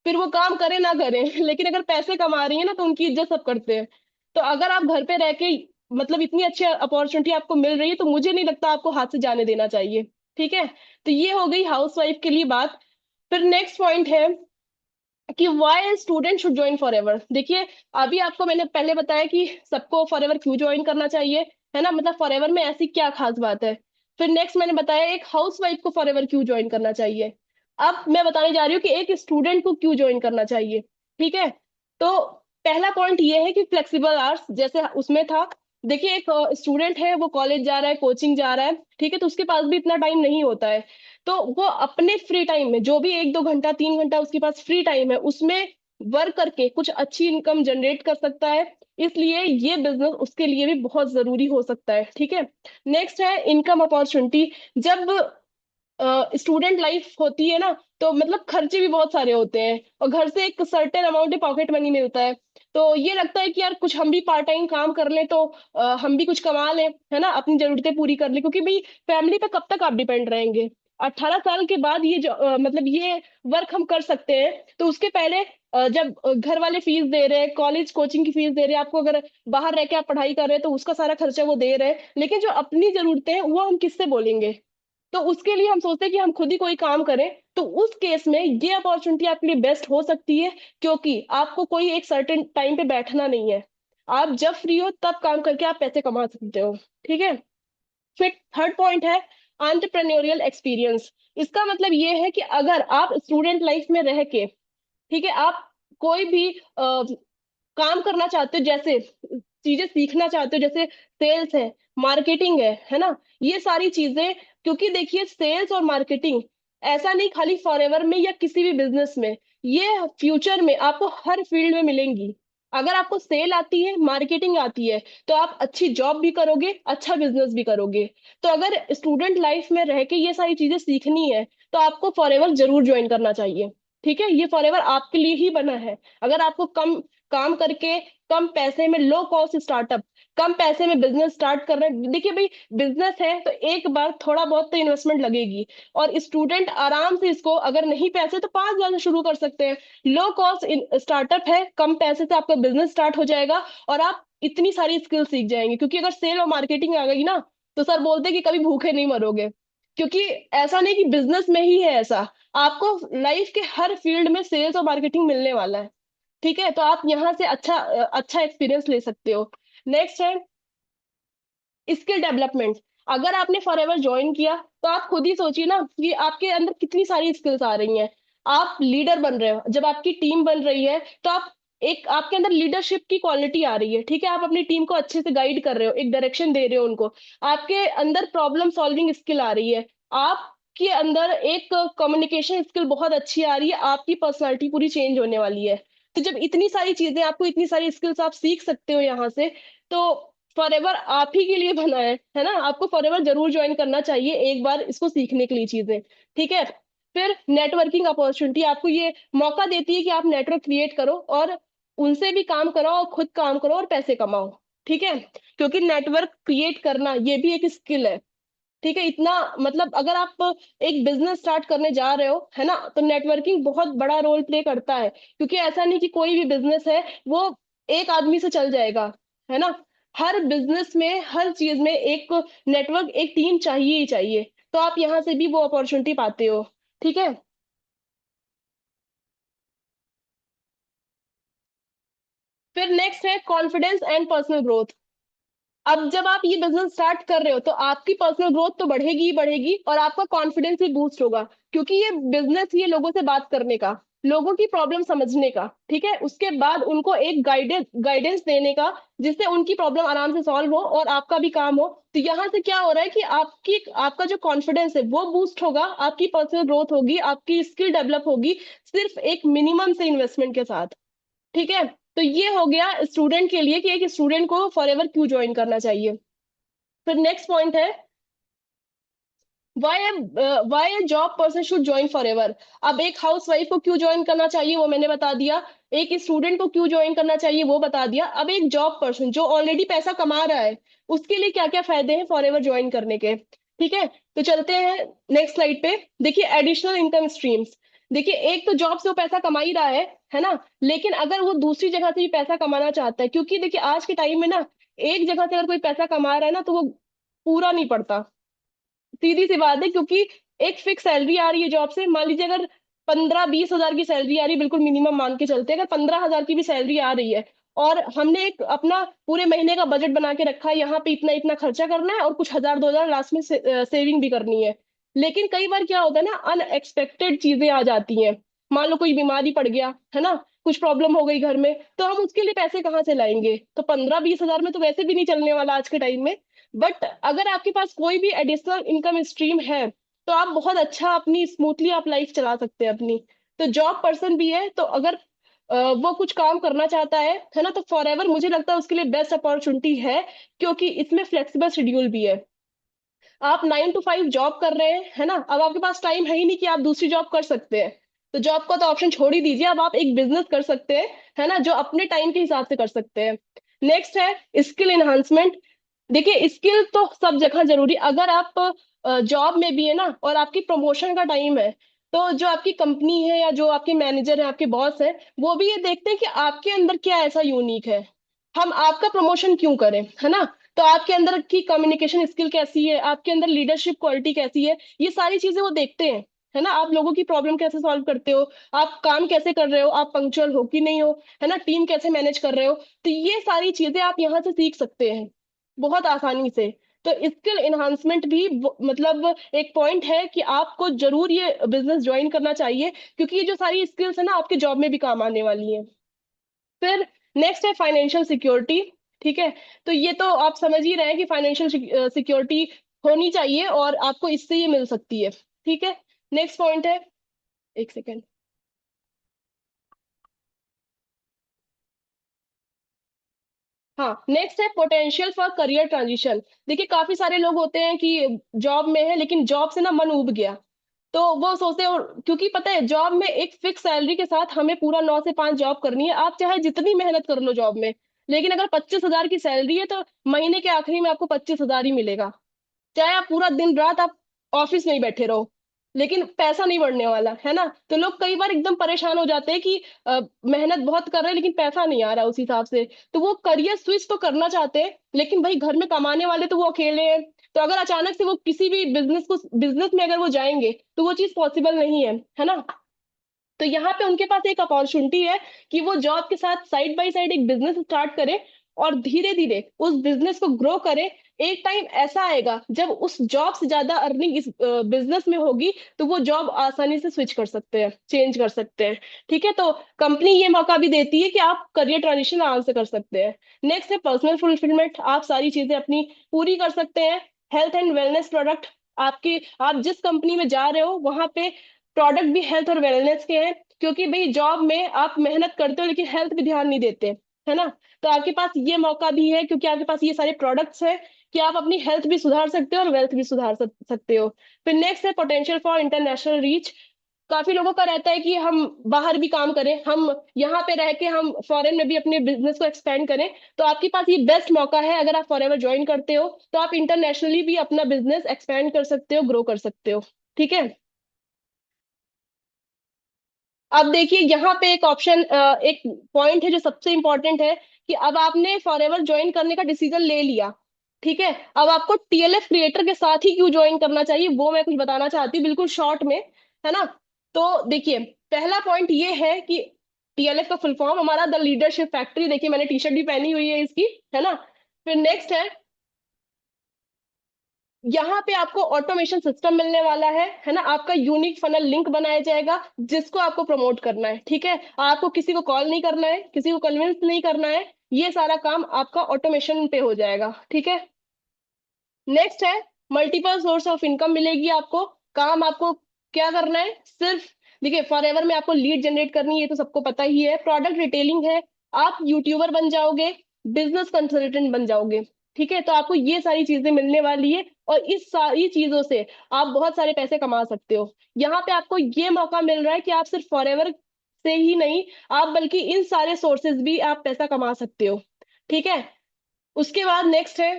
फिर वो काम करे ना करे लेकिन अगर पैसे कमा रही है ना, तो उनकी इज्जत सब करते हैं। तो अगर आप घर पे रह के मतलब इतनी अच्छी अपॉर्चुनिटी आपको मिल रही है, तो मुझे नहीं लगता आपको हाथ से जाने देना चाहिए। ठीक है। तो ये हो गई हाउसवाइफ के लिए बात। फिर नेक्स्ट पॉइंट है कि why student should join forever. देखिए अभी आपको मैंने पहले बताया कि सबको फॉर एवर क्यों ज्वाइन करना चाहिए, है ना, मतलब फॉर एवर में ऐसी क्या खास बात है। फिर नेक्स्ट मैंने बताया एक हाउस वाइफ को फॉर एवर क्यों ज्वाइन करना चाहिए। अब मैं बताने जा रही हूँ कि एक स्टूडेंट को क्यों ज्वाइन करना चाहिए। ठीक है। तो पहला पॉइंट ये है कि फ्लेक्सिबल आवर्स, जैसे उसमें था। देखिए एक स्टूडेंट है, वो कॉलेज जा रहा है, कोचिंग जा रहा है, ठीक है, तो उसके पास भी इतना टाइम नहीं होता है। तो वो अपने फ्री टाइम में जो भी 1-2 घंटा 3 घंटा उसके पास फ्री टाइम है, उसमें वर्क करके कुछ अच्छी इनकम जनरेट कर सकता है। इसलिए ये बिजनेस उसके लिए भी बहुत जरूरी हो सकता है। ठीक है। नेक्स्ट है इनकम अपॉर्चुनिटी। जब स्टूडेंट लाइफ होती है ना, तो मतलब खर्चे भी बहुत सारे होते हैं, और घर से एक सर्टेन अमाउंट पॉकेट मनी मिलता है। तो ये लगता है कि यार कुछ हम भी पार्ट टाइम काम कर लें, तो हम भी कुछ कमा लें, है ना, अपनी जरूरतें पूरी कर लें, क्योंकि भाई फैमिली पे कब तक आप डिपेंड रहेंगे। 18 साल के बाद ये जो मतलब ये वर्क हम कर सकते हैं। तो उसके पहले जब घर वाले फीस दे रहे हैं, कॉलेज कोचिंग की फीस दे रहे हैं आपको, अगर बाहर रह के आप पढ़ाई कर रहे हैं तो उसका सारा खर्चा वो दे रहे हैं, लेकिन जो अपनी जरूरतें हैं वो हम किससे बोलेंगे। तो उसके लिए हम सोचते हैं कि हम खुद ही कोई काम करें। तो उस केस में ये अपॉर्चुनिटी आपके लिए बेस्ट हो सकती है, क्योंकि आपको कोई एक सर्टेन टाइम पे बैठना नहीं है, आप जब फ्री हो तब काम करके आप पैसे कमा सकते हो। ठीक है। फिर थर्ड पॉइंट है एंटरप्रेन्योरियल एक्सपीरियंस। इसका मतलब ये है कि अगर आप स्टूडेंट लाइफ में रह के, ठीक है, आप कोई भी काम करना चाहते हो, जैसे चीजें सीखना चाहते हो, जैसे सेल्स है, मार्केटिंग है ना, ये सारी चीजें, क्योंकि देखिए सेल्स और मार्केटिंग ऐसा नहीं खाली फॉरएवर में या किसी भी बिजनेस में, ये फ्यूचर में आपको हर फील्ड में मिलेंगी। अगर आपको सेल आती है, मार्केटिंग आती है, तो आप अच्छी जॉब भी करोगे, अच्छा बिजनेस भी करोगे। तो अगर स्टूडेंट लाइफ में रह के ये सारी चीजें सीखनी है, तो आपको फॉरएवर जरूर ज्वाइन करना चाहिए। ठीक है, ये फॉरएवर आपके लिए ही बना है। अगर आपको कम काम करके, कम पैसे में, लो कॉस्ट स्टार्टअप, कम पैसे में बिजनेस स्टार्ट कर रहे हैं, देखिए भाई, बिजनेस है तो एक बार थोड़ा बहुत तो इन्वेस्टमेंट लगेगी। और स्टूडेंट आराम से इसको, अगर नहीं पैसे तो 5,000 से शुरू कर सकते हैं। लो कॉस्ट स्टार्टअप है, कम पैसे से आपका बिजनेस स्टार्ट हो जाएगा, और आप इतनी सारी स्किल सीख जाएंगे। क्योंकि अगर सेल और मार्केटिंग आ गई ना, तो सर बोलते हैं कि कभी भूखे नहीं मरोगे। क्योंकि ऐसा नहीं कि बिजनेस में ही है ऐसा, आपको लाइफ के हर फील्ड में सेल्स और मार्केटिंग मिलने वाला है। ठीक है, तो आप यहाँ से अच्छा एक्सपीरियंस ले सकते हो। नेक्स्ट है स्किल डेवलपमेंट। अगर आपने फॉरएवर ज्वाइन किया, तो आप खुद ही सोचिए ना कि आपके अंदर कितनी सारी स्किल्स आ रही हैं। आप लीडर बन रहे हो, जब आपकी टीम बन रही है, तो आप एक, आपके अंदर लीडरशिप की क्वालिटी आ रही है। ठीक है, आप अपनी टीम को अच्छे से गाइड कर रहे हो, एक डायरेक्शन दे रहे हो उनको। आपके अंदर प्रॉब्लम सॉल्विंग स्किल आ रही है, आपके अंदर एक कम्युनिकेशन स्किल बहुत अच्छी आ रही है, आपकी पर्सनालिटी पूरी चेंज होने वाली है। तो जब इतनी सारी चीजें, आपको इतनी सारी स्किल्स आप सीख सकते हो यहाँ से, तो फॉरएवर आप ही के लिए बना है ना। आपको फॉरएवर जरूर ज्वाइन करना चाहिए एक बार इसको सीखने के लिए चीजें। ठीक है, फिर नेटवर्किंग अपॉर्चुनिटी आपको ये मौका देती है कि आप नेटवर्क क्रिएट करो, और उनसे भी काम कराओ, और खुद काम करो और पैसे कमाओ। ठीक है, क्योंकि नेटवर्क क्रिएट करना ये भी एक स्किल है। ठीक है, इतना मतलब अगर आप एक बिजनेस स्टार्ट करने जा रहे हो, है ना, तो नेटवर्किंग बहुत बड़ा रोल प्ले करता है। क्योंकि ऐसा नहीं कि कोई भी बिजनेस है वो एक आदमी से चल जाएगा, है ना। हर बिजनेस में, हर चीज में एक नेटवर्क, एक टीम चाहिए ही चाहिए। तो आप यहाँ से भी वो अपॉर्चुनिटी पाते हो। ठीक है, फिर नेक्स्ट है कॉन्फिडेंस एंड पर्सनल ग्रोथ। अब जब आप ये बिजनेस स्टार्ट कर रहे हो, तो आपकी पर्सनल ग्रोथ तो बढ़ेगी ही बढ़ेगी, और आपका कॉन्फिडेंस भी बूस्ट होगा। क्योंकि ये बिजनेस ही है लोगों से बात करने का, लोगों की प्रॉब्लम समझने का। ठीक है, उसके बाद उनको एक गाइडेंस देने का, जिससे उनकी प्रॉब्लम आराम से सॉल्व हो और आपका भी काम हो। तो यहाँ से क्या हो रहा है कि आपका जो कॉन्फिडेंस है वो बूस्ट होगा, आपकी पर्सनल ग्रोथ होगी, आपकी स्किल डेवलप होगी, सिर्फ एक मिनिमम से इन्वेस्टमेंट के साथ। ठीक है, तो ये हो गया स्टूडेंट के लिए कि एक स्टूडेंट को फॉरएवर क्यों ज्वाइन करना चाहिए। फिर नेक्स्ट पॉइंट है why a job person should join forever. अब एक हाउस वाइफ को क्यों ज्वाइन करना चाहिए वो मैंने बता दिया, एक स्टूडेंट को क्यों ज्वाइन करना चाहिए वो बता दिया। अब एक जॉब पर्सन जो ऑलरेडी पैसा कमा रहा है, उसके लिए क्या क्या फायदे हैं फॉरएवर ज्वाइन करने के। ठीक है, तो चलते हैं नेक्स्ट स्लाइड पे। देखिए एडिशनल इनकम स्ट्रीम्स। देखिए एक तो जॉब से वो पैसा कमा ही रहा है ना, लेकिन अगर वो दूसरी जगह से भी पैसा कमाना चाहता है, क्योंकि देखिए आज के टाइम में ना, एक जगह से अगर कोई पैसा कमा रहा है ना, तो वो पूरा नहीं पड़ता। सीधी सी बात है, क्योंकि एक फिक्स सैलरी आ रही है जॉब से। मान लीजिए अगर 15-20 हजार की सैलरी आ रही है, बिल्कुल मिनिमम मान के चलते हैं, अगर 15 हजार की भी सैलरी आ रही है, और हमने एक अपना पूरे महीने का बजट बना के रखा है, यहाँ पे इतना इतना खर्चा करना है और कुछ 1,000-2,000 लास्ट में सेविंग भी करनी है। लेकिन कई बार क्या होता है ना, अनएक्सपेक्टेड चीजें आ जाती हैं। मान लो कोई बीमारी पड़ गया, है ना, कुछ प्रॉब्लम हो गई घर में, तो हम उसके लिए पैसे कहाँ से लाएंगे। तो 15-20 हजार में तो वैसे भी नहीं चलने वाला आज के टाइम में। बट अगर आपके पास कोई भी एडिशनल इनकम स्ट्रीम है, तो आप बहुत अच्छा अपनी स्मूथली आप लाइफ चला सकते हैं अपनी। तो जॉब पर्सन भी है, तो अगर वो कुछ काम करना चाहता है ना, तो फॉर एवर मुझे लगता है उसके लिए बेस्ट अपॉर्चुनिटी है। क्योंकि इसमें फ्लेक्सिबल शेड्यूल भी है। आप 9 to 5 जॉब कर रहे हैं, है ना, अब आपके पास टाइम है ही नहीं कि आप दूसरी जॉब कर सकते हैं। तो जॉब का तो ऑप्शन छोड़ ही दीजिए, अब आप एक बिजनेस कर सकते हैं, है ना, जो अपने टाइम के हिसाब से कर सकते हैं। नेक्स्ट है स्किल एनहांसमेंट। देखिए स्किल तो सब जगह जरूरी, अगर आप जॉब में भी है ना, और आपकी प्रमोशन का टाइम है, तो जो आपकी कंपनी है या जो आपके मैनेजर है, आपके बॉस है, वो भी ये देखते हैं कि आपके अंदर क्या ऐसा यूनिक है, हम आपका प्रमोशन क्यों करें, है ना। तो आपके अंदर की कम्युनिकेशन स्किल कैसी है, आपके अंदर लीडरशिप क्वालिटी कैसी है, ये सारी चीजें वो देखते हैं। है ना, आप लोगों की प्रॉब्लम कैसे सॉल्व करते हो, आप काम कैसे कर रहे हो, आप पंक्चुअल हो कि नहीं हो, है ना, टीम कैसे मैनेज कर रहे हो। तो ये सारी चीजें आप यहाँ से सीख सकते हैं बहुत आसानी से। तो स्किल एनहांसमेंट भी मतलब एक पॉइंट है कि आपको जरूर ये बिजनेस ज्वाइन करना चाहिए, क्योंकि ये जो सारी स्किल्स है ना, आपके जॉब में भी काम आने वाली है। फिर नेक्स्ट है फाइनेंशियल सिक्योरिटी। ठीक है, तो ये तो आप समझ ही रहे हैं कि फाइनेंशियल सिक्योरिटी होनी चाहिए, और आपको इससे ये मिल सकती है। ठीक है, नेक्स्ट पॉइंट है, एक सेकेंड। हाँ, नेक्स्ट है पोटेंशियल फॉर करियर ट्रांजिशन। देखिए काफी सारे लोग होते हैं कि जॉब में है लेकिन जॉब से ना मन उब गया, तो वो सोचते हैं, और क्योंकि पता है जॉब में एक फिक्स सैलरी के साथ हमें पूरा 9 से 5 जॉब करनी है, आप चाहे जितनी मेहनत कर लो जॉब में, लेकिन अगर 25,000 की सैलरी है तो महीने के आखिरी में आपको 25,000 ही मिलेगा। चाहे आप पूरा दिन रात आप ऑफिस में ही बैठे रहो, लेकिन पैसा नहीं बढ़ने वाला है ना। तो लोग कई बार एकदम परेशान हो जाते हैं कि मेहनत बहुत कर रहे हैं लेकिन पैसा नहीं आ रहा उस हिसाब से, तो वो करियर स्विच तो करना चाहते हैं, लेकिन भाई घर में कमाने वाले तो वो अकेले हैं। तो अगर अचानक से वो किसी भी बिजनेस में अगर वो जाएंगे तो वो चीज पॉसिबल नहीं है ना। तो यहाँ पे उनके पास एक अपॉर्चुनिटी है कि वो जॉब के साथ साइड बाय साइड एक बिजनेस स्टार्ट करें और धीरे धीरे उस बिजनेस को ग्रो करें। एक टाइम ऐसा आएगा जब उस जॉब से ज्यादा अर्निंग इस बिजनेस में होगी, तो वो जॉब आसानी से स्विच कर सकते हैं, चेंज कर सकते हैं। ठीक है, तो कंपनी ये मौका भी देती है कि आप करियर ट्रांजिशन आराम से कर सकते हैं। नेक्स्ट है पर्सनल फुलफिलमेंट, आप सारी चीजें अपनी पूरी कर सकते हैं। हेल्थ एंड वेलनेस प्रोडक्ट, आपके आप जिस कंपनी में जा रहे हो वहां पे प्रोडक्ट भी हेल्थ और वेलनेस के हैं, क्योंकि भाई जॉब में आप मेहनत करते हो लेकिन हेल्थ पे ध्यान नहीं देते, है ना। तो आपके पास ये मौका भी है क्योंकि आपके पास ये सारे प्रोडक्ट्स हैं कि आप अपनी हेल्थ भी सुधार सकते हो और वेल्थ भी सुधार सकते हो। फिर नेक्स्ट है पोटेंशियल फॉर इंटरनेशनल रीच। काफी लोगों का रहता है कि हम बाहर भी काम करें, हम यहाँ पे रह के हम फॉरेन में भी अपने बिजनेस को एक्सपेंड करें। तो आपके पास ये बेस्ट मौका है, अगर आप फॉरेवर ज्वाइन करते हो तो आप इंटरनेशनली भी अपना बिजनेस एक्सपेंड कर सकते हो, ग्रो कर सकते हो। ठीक है, अब देखिए यहाँ पे एक ऑप्शन, एक पॉइंट है जो सबसे इंपॉर्टेंट है कि अब आपने फॉरएवर ज्वाइन करने का डिसीजन ले लिया। ठीक है, अब आपको टीएलएफ क्रिएटर के साथ ही क्यों ज्वाइन करना चाहिए वो मैं कुछ बताना चाहती हूँ बिल्कुल शॉर्ट में, है ना। तो देखिए पहला पॉइंट ये है कि टीएलएफ का फुल फॉर्म हमारा द लीडरशिप फैक्ट्री, देखिए मैंने टी शर्ट भी पहनी हुई है इसकी, है ना। फिर नेक्स्ट है, यहाँ पे आपको ऑटोमेशन सिस्टम मिलने वाला है ना। आपका यूनिक फनल लिंक बनाया जाएगा जिसको आपको प्रमोट करना है। ठीक है, आपको किसी को कॉल नहीं करना है, किसी को कन्विंस नहीं करना है, ये सारा काम आपका ऑटोमेशन पे हो जाएगा। ठीक है, नेक्स्ट है मल्टीपल सोर्स ऑफ इनकम मिलेगी आपको। काम आपको क्या करना है, सिर्फ देखिए फॉरएवर में आपको लीड जनरेट करनी है, ये तो सबको पता ही है। प्रोडक्ट रिटेलिंग है, आप यूट्यूबर बन जाओगे, बिजनेस कंसल्टेंट बन जाओगे। ठीक है, तो आपको ये सारी चीजें मिलने वाली है और इस सारी चीजों से आप बहुत सारे पैसे कमा सकते हो। यहाँ पे आपको ये मौका मिल रहा है कि आप सिर्फ फॉरएवर से ही नहीं, आप बल्कि इन सारे सोर्सेज भी आप पैसा कमा सकते हो। ठीक है, उसके बाद नेक्स्ट है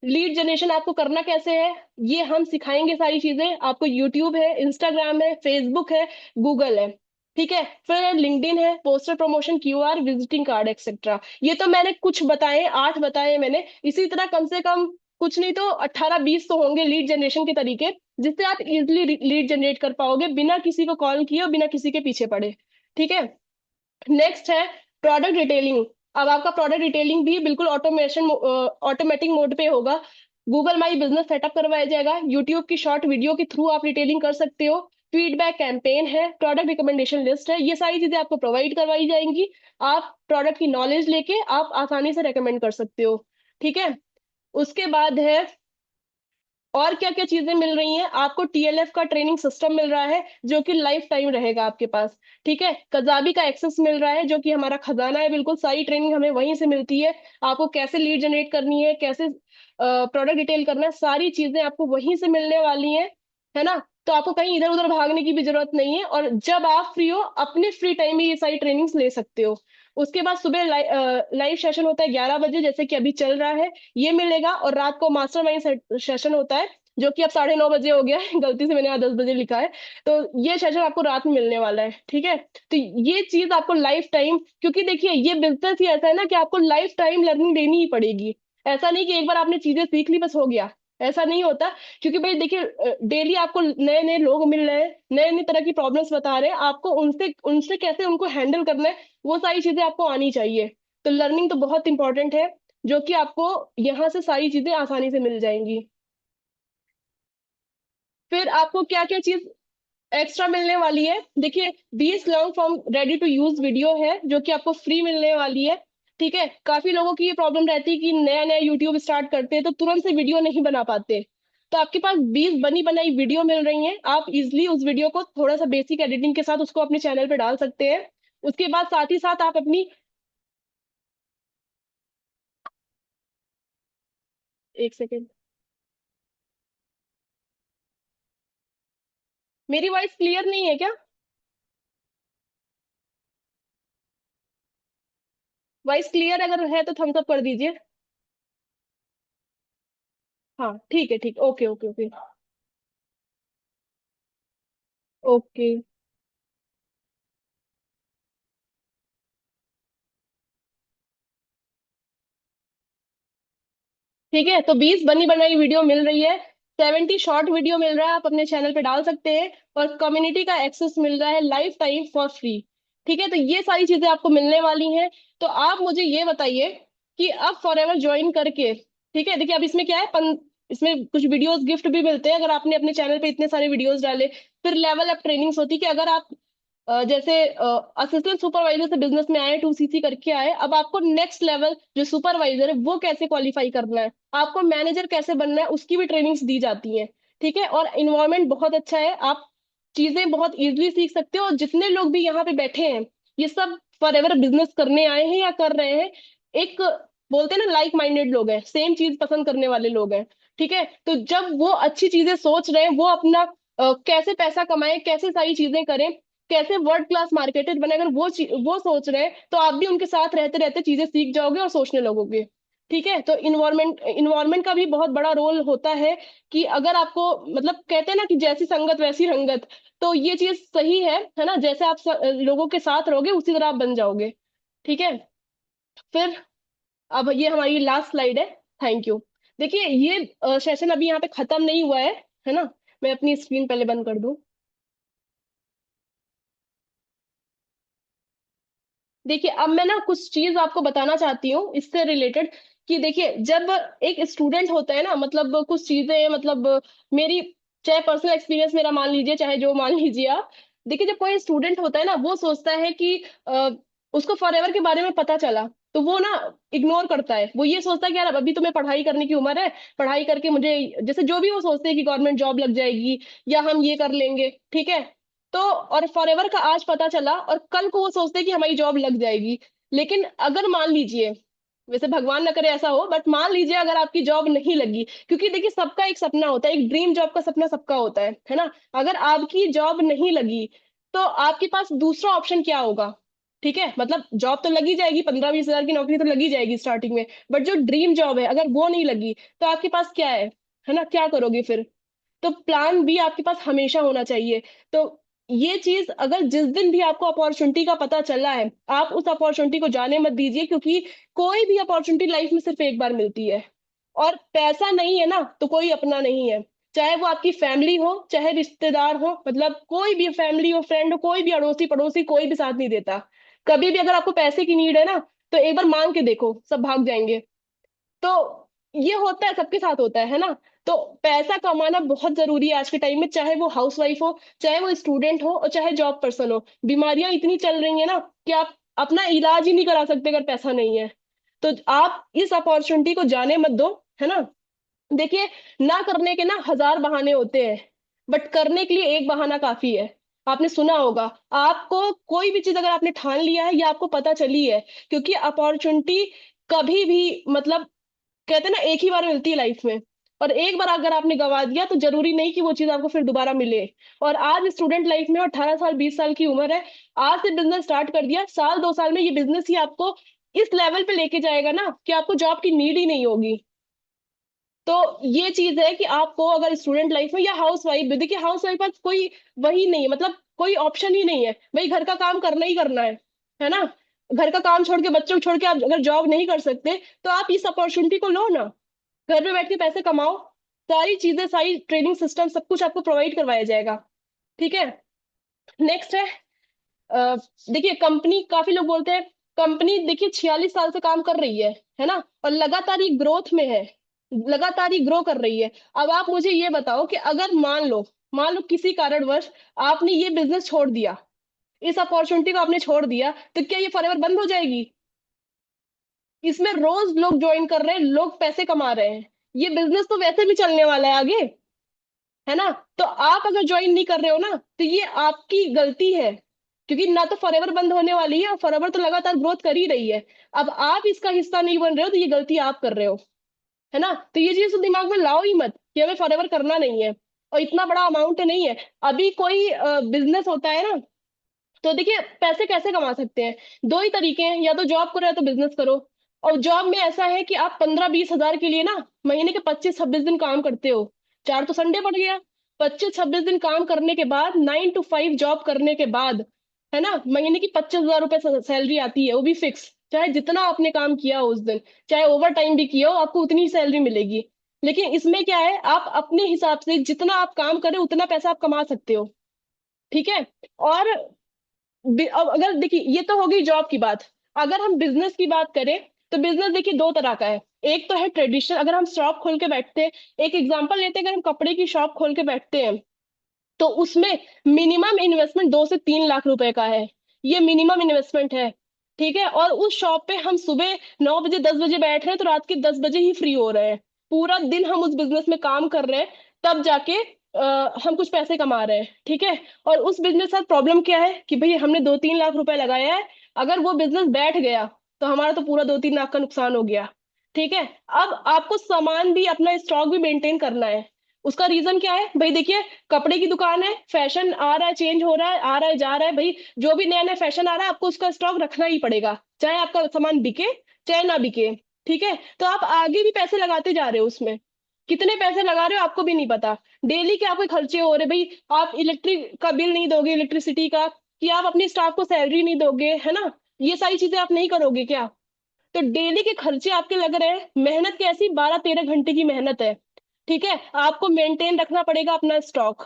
लीड जनरेशन आपको करना कैसे है, ये हम सिखाएंगे सारी चीजें आपको। यूट्यूब है, इंस्टाग्राम है, फेसबुक है, गूगल है। ठीक है, फिर लिंक्डइन है, poster promotion, QR, visiting card etcetera. ये तो मैंने कुछ बताए, 8 बताए मैंने, इसी तरह कम से कम कुछ नहीं तो 18-20 तो होंगे लीड जनरेशन के तरीके, जिससे आप इजिली लीड जनरेट कर पाओगे बिना किसी को कॉल किए और बिना किसी के पीछे पड़े। ठीक है, नेक्स्ट है प्रोडक्ट डिटेलिंग। अब आपका प्रोडक्ट डिटेलिंग भी बिल्कुल ऑटोमेटिक मोड पे होगा। गूगल माई बिजनेस सेटअप करवाया जाएगा, यूट्यूब की शॉर्ट वीडियो के थ्रू आप डिटेलिंग कर सकते हो। फीडबैक कैंपेन है, प्रोडक्ट रिकमेंडेशन लिस्ट है, ये सारी चीजें आपको प्रोवाइड करवाई जाएंगी। आप प्रोडक्ट की नॉलेज लेके आप आसानी से रेकमेंड कर सकते हो। ठीक है, उसके बाद है और क्या क्या चीजें मिल रही हैं आपको, टीएलएफ का ट्रेनिंग सिस्टम मिल रहा है जो कि लाइफ टाइम रहेगा आपके पास। ठीक है, कजाबी का एक्सेस मिल रहा है जो कि हमारा खजाना है, बिल्कुल सारी ट्रेनिंग हमें वहीं से मिलती है। आपको कैसे लीड जनरेट करनी है, कैसे प्रोडक्ट डिटेल करना है, सारी चीजें आपको वहीं से मिलने वाली हैं, है ना। तो आपको कहीं इधर उधर भागने की भी जरूरत नहीं है, और जब आप फ्री हो अपने फ्री टाइम में ये सारी ट्रेनिंग्स ले सकते हो। उसके बाद सुबह लाइव सेशन होता है 11 बजे, जैसे कि अभी चल रहा है, ये मिलेगा। और रात को मास्टरमाइंड सेशन होता है जो कि अब 9:30 बजे हो गया है, गलती से मैंने यहाँ 10 बजे लिखा है। तो ये सेशन आपको रात में मिलने वाला है। ठीक है, तो ये चीज आपको लाइफ टाइम, क्योंकि देखिए ये बिजनेस ही ऐसा है ना कि आपको लाइफ टाइम लर्निंग देनी ही पड़ेगी। ऐसा नहीं कि एक बार आपने चीजें सीख ली बस हो गया, ऐसा नहीं होता। क्योंकि भाई देखिए डेली आपको नए नए लोग मिल रहे हैं, नए नए तरह की प्रॉब्लम्स बता रहे हैं आपको, उनसे उनसे कैसे उनको हैंडल करना है, वो सारी चीजें आपको आनी चाहिए। तो लर्निंग तो बहुत इंपॉर्टेंट है, जो कि आपको यहाँ से सारी चीजें आसानी से मिल जाएंगी। फिर आपको क्या क्या चीज एक्स्ट्रा मिलने वाली है, देखिए 20 long form ready to use video है जो कि आपको फ्री मिलने वाली है। ठीक है, काफी लोगों की ये प्रॉब्लम रहती है कि नया नया यूट्यूब स्टार्ट करते हैं तो तुरंत से वीडियो नहीं बना पाते। तो आपके पास 20 बनी बनाई वीडियो मिल रही हैं, आप इजिली उस वीडियो को थोड़ा सा बेसिक एडिटिंग के साथ उसको अपने चैनल पे डाल सकते हैं। उसके बाद साथ ही साथ आप अपनी एक सेकेंड। मेरी वॉइस क्लियर नहीं है क्या? वॉइस क्लियर अगर है तो थम्स अप कर दीजिए। हाँ ठीक है, ठीक, ओके ओके ओके। ओके। ठीक है, तो 20 बनी बनाई वीडियो मिल रही है, 70 शॉर्ट वीडियो मिल रहा है, आप अपने चैनल पे डाल सकते हैं। और कम्युनिटी का एक्सेस मिल रहा है लाइफ टाइम फॉर फ्री। ठीक है, तो ये सारी चीजें आपको मिलने वाली हैं। तो आप मुझे ये बताइए कि अब फॉर एवर ज्वाइन करके, ठीक है, देखिए अब इसमें क्या है, इसमें कुछ वीडियोस गिफ्ट भी मिलते हैं अगर आपने अपने चैनल पे इतने सारे वीडियोस डाले। फिर लेवल अप ट्रेनिंग्स होती है कि अगर आप जैसे असिस्टेंट सुपरवाइजर से बिजनेस में आए, 2CC करके आए, अब आपको नेक्स्ट लेवल जो सुपरवाइजर है वो कैसे क्वालिफाई करना है, आपको मैनेजर कैसे बनना है, उसकी भी ट्रेनिंग्स दी जाती है। ठीक है, और इन्वायरमेंट बहुत अच्छा है, आप चीजें बहुत इजीली सीख सकते हो। और जितने लोग भी यहाँ पे बैठे हैं, ये सब फॉर एवर बिजनेस करने आए हैं या कर रहे हैं। एक बोलते हैं ना, लाइक माइंडेड लोग हैं, सेम चीज पसंद करने वाले लोग हैं। ठीक है, तो जब वो अच्छी चीजें सोच रहे हैं, वो अपना कैसे पैसा कमाए, कैसे सारी चीजें करें, कैसे वर्ल्ड क्लास मार्केटर बने, अगर वो सोच रहे हैं, तो आप भी उनके साथ रहते रहते चीजें सीख जाओगे और सोचने लगोगे। ठीक है, तो इन्वायरमेंट इन्वायरमेंट का भी बहुत बड़ा रोल होता है कि अगर आपको, मतलब कहते हैं ना कि जैसी संगत वैसी रंगत, तो ये चीज सही है ना, जैसे आप लोगों के साथ रहोगे उसी तरह आप बन जाओगे। ठीक है, फिर अब ये हमारी लास्ट स्लाइड है। Thank you. देखिए ये सेशन अभी यहाँ पे खत्म नहीं हुआ है ना। मैं अपनी स्क्रीन पहले बंद कर दूं। देखिए अब मैं ना कुछ चीज आपको बताना चाहती हूँ इससे रिलेटेड, कि देखिए जब एक स्टूडेंट होता है ना, मतलब कुछ चीजें, मतलब मेरी, चाहे पर्सनल एक्सपीरियंस मेरा मान लीजिए, चाहे जो मान लीजिए आप। देखिए जब कोई स्टूडेंट होता है ना, वो सोचता है कि उसको फॉरएवर के बारे में पता चला, तो वो ना इग्नोर करता है। वो ये सोचता है कि यार अभी तो मैं पढ़ाई करने की उम्र है, पढ़ाई करके मुझे, जैसे जो भी वो सोचते हैं कि गवर्नमेंट जॉब लग जाएगी या हम ये कर लेंगे। ठीक है, तो और फॉरएवर का आज पता चला और कल को वो सोचते हैं कि हमारी जॉब लग जाएगी। लेकिन अगर मान लीजिए, वैसे भगवान ना करे ऐसा हो, बट मान लीजिए अगर आपकी जॉब नहीं लगी, क्योंकि देखिए सबका एक सपना होता है, एक ड्रीम जॉब का सपना सबका होता है ना। अगर आपकी जॉब नहीं लगी, तो आपके पास दूसरा ऑप्शन क्या होगा? ठीक है, मतलब जॉब तो लगी जाएगी, 15-20 हजार की नौकरी तो लगी जाएगी स्टार्टिंग में, बट जो ड्रीम जॉब है अगर वो नहीं लगी, तो आपके पास क्या है ना, क्या करोगे फिर? तो प्लान भी आपके पास हमेशा होना चाहिए। तो ये चीज अगर जिस दिन भी आपको अपॉर्चुनिटी का पता चला है, आप उस अपॉर्चुनिटी को जाने मत दीजिए, क्योंकि कोई भी अपॉर्चुनिटी लाइफ में सिर्फ एक बार मिलती है। और पैसा नहीं है ना, तो कोई अपना नहीं है। चाहे वो आपकी फैमिली हो, चाहे रिश्तेदार हो, मतलब कोई भी फैमिली हो, फ्रेंड हो, कोई भी अड़ोसी पड़ोसी, कोई भी साथ नहीं देता। कभी भी अगर आपको पैसे की नीड है ना, तो एक बार मांग के देखो, सब भाग जाएंगे। तो ये होता है, सबके साथ होता है ना। तो पैसा कमाना बहुत जरूरी है आज के टाइम में, चाहे वो हाउस वाइफ हो, चाहे वो स्टूडेंट हो, और चाहे जॉब पर्सन हो। बीमारियां इतनी चल रही है ना कि आप अपना इलाज ही नहीं करा सकते अगर पैसा नहीं है। तो आप इस अपॉर्चुनिटी को जाने मत दो, है ना। देखिए, ना करने के ना हजार बहाने होते हैं, बट करने के लिए एक बहाना काफी है। आपने सुना होगा, आपको कोई भी चीज अगर आपने ठान लिया है या आपको पता चली है, क्योंकि अपॉर्चुनिटी कभी भी, मतलब कहते हैं ना, एक ही बार मिलती है लाइफ में। और एक बार अगर आपने गवा दिया, तो जरूरी नहीं कि वो चीज आपको फिर दोबारा मिले। और आज स्टूडेंट लाइफ में 18 साल 20 साल की उम्र है, आज से बिजनेस स्टार्ट कर दिया, साल 2 साल में ये बिजनेस ही आपको इस लेवल पे लेके जाएगा ना कि आपको जॉब की नीड ही नहीं होगी। तो ये चीज है कि आपको अगर स्टूडेंट लाइफ में या हाउस वाइफ भी, देखिए हाउस वाइफ पास कोई वही नहीं है, मतलब कोई ऑप्शन ही नहीं है, भाई घर का काम करना ही करना है ना। घर का काम छोड़ के, बच्चों को छोड़ के आप अगर जॉब नहीं कर सकते, तो आप इस अपॉर्चुनिटी को लो ना। घर में बैठ के पैसे कमाओ, सारी चीजें, सारी ट्रेनिंग सिस्टम सब कुछ आपको प्रोवाइड करवाया जाएगा। ठीक है, नेक्स्ट है, अ, देखिए कंपनी, काफी लोग बोलते हैं कंपनी, देखिए 46 साल से काम कर रही है ना, और लगातार ही ग्रोथ में है, लगातार ही ग्रो कर रही है। अब आप मुझे ये बताओ कि अगर मान लो किसी कारणवश आपने ये बिजनेस छोड़ दिया, इस अपॉर्चुनिटी को आपने छोड़ दिया, तो क्या ये फॉरएवर बंद हो जाएगी? इसमें रोज लोग ज्वाइन कर रहे हैं, लोग पैसे कमा रहे हैं, ये बिजनेस तो वैसे भी चलने वाला है आगे, है ना। तो आप अगर ज्वाइन नहीं कर रहे हो ना, तो ये आपकी गलती है, क्योंकि ना तो फॉरएवर बंद होने वाली है, और फॉरएवर तो लगातार ग्रोथ कर ही रही है। अब आप इसका हिस्सा नहीं बन रहे हो, तो ये गलती आप कर रहे हो। है ना। तो ये चीज तो दिमाग में लाओ ही मत कि हमें फॉरएवर करना नहीं है, और इतना बड़ा अमाउंट नहीं है। अभी कोई बिजनेस होता है ना, तो देखिए पैसे कैसे कमा सकते हैं, दो ही तरीके हैं, या तो जॉब करो या तो बिजनेस करो। और जॉब में ऐसा है कि आप 15-20 हजार के लिए ना महीने के 25-26 दिन काम करते हो, चार तो संडे पड़ गया, 25-26 दिन काम करने के बाद 9 to 5 जॉब करने के बाद, है ना, महीने की 25 हजार रुपये सैलरी आती है, वो भी फिक्स। चाहे जितना आपने काम किया हो उस दिन, चाहे ओवर टाइम भी किया हो, आपको उतनी ही सैलरी मिलेगी। लेकिन इसमें क्या है, आप अपने हिसाब से जितना आप काम करें उतना पैसा आप कमा सकते हो। ठीक है। और अब अगर देखिए, ये तो होगी जॉब की बात। अगर हम बिजनेस की बात करें, तो बिजनेस देखिए दो तरह का है। एक तो है ट्रेडिशनल, अगर हम शॉप खोल के बैठते हैं, एक एग्जांपल लेते हैं, अगर हम कपड़े की शॉप खोल के बैठते हैं, तो उसमें मिनिमम इन्वेस्टमेंट 2 से 3 लाख रुपए का है। ये मिनिमम इन्वेस्टमेंट है। ठीक है। और उस शॉप पे हम सुबह 9 बजे 10 बजे बैठ रहे हैं, तो रात के 10 बजे ही फ्री हो रहे हैं। पूरा दिन हम उस बिजनेस में काम कर रहे हैं, तब जाके हम कुछ पैसे कमा रहे हैं। ठीक है। और उस बिजनेस के साथ प्रॉब्लम क्या है कि भाई हमने 2-3 लाख रुपए लगाया है, अगर वो बिजनेस बैठ गया तो हमारा तो पूरा 2-3 लाख का नुकसान हो गया। ठीक है। अब आपको सामान भी, अपना स्टॉक भी मेंटेन करना है। उसका रीजन क्या है भाई, देखिए कपड़े की दुकान है, फैशन आ रहा है, चेंज हो रहा है, आ रहा है, जा रहा है भाई। जो भी नया नया फैशन आ रहा है, आपको उसका स्टॉक रखना ही पड़ेगा, चाहे आपका सामान बिके चाहे ना बिके। ठीक है। तो आप आगे भी पैसे लगाते जा रहे हो उसमें, कितने पैसे लगा रहे हो आपको भी नहीं पता। डेली के आपके खर्चे हो रहे भाई, आप इलेक्ट्रिक का बिल नहीं दोगे, इलेक्ट्रिसिटी का, कि आप अपनी स्टाफ को सैलरी नहीं दोगे, है ना, ये सारी चीजें आप नहीं करोगे क्या। तो डेली के खर्चे आपके लग रहे हैं, मेहनत कैसी, 12-13 घंटे की मेहनत है। ठीक है। आपको मेंटेन रखना पड़ेगा अपना स्टॉक।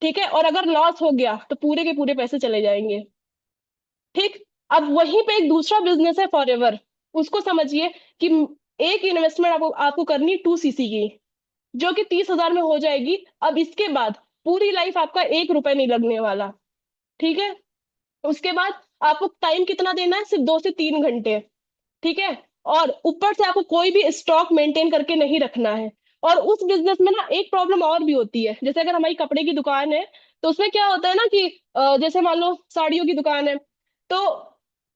ठीक है। और अगर लॉस हो गया तो पूरे के पूरे पैसे चले जाएंगे। ठीक। अब वहीं पे एक दूसरा बिजनेस है फॉरएवर, उसको समझिए कि एक इन्वेस्टमेंट आपको आपको करनी 2 सीसी की, जो कि 30 हजार में हो जाएगी। अब इसके बाद पूरी लाइफ आपका 1 रुपए नहीं लगने वाला। ठीक है। उसके बाद आपको टाइम कितना देना है, सिर्फ 2 से 3 घंटे। ठीक है। और ऊपर से आपको कोई भी स्टॉक मेंटेन करके नहीं रखना है। और उस बिजनेस में ना एक प्रॉब्लम और भी होती है, जैसे अगर हमारी कपड़े की दुकान है, तो उसमें क्या होता है ना कि जैसे मान लो साड़ियों की दुकान है, तो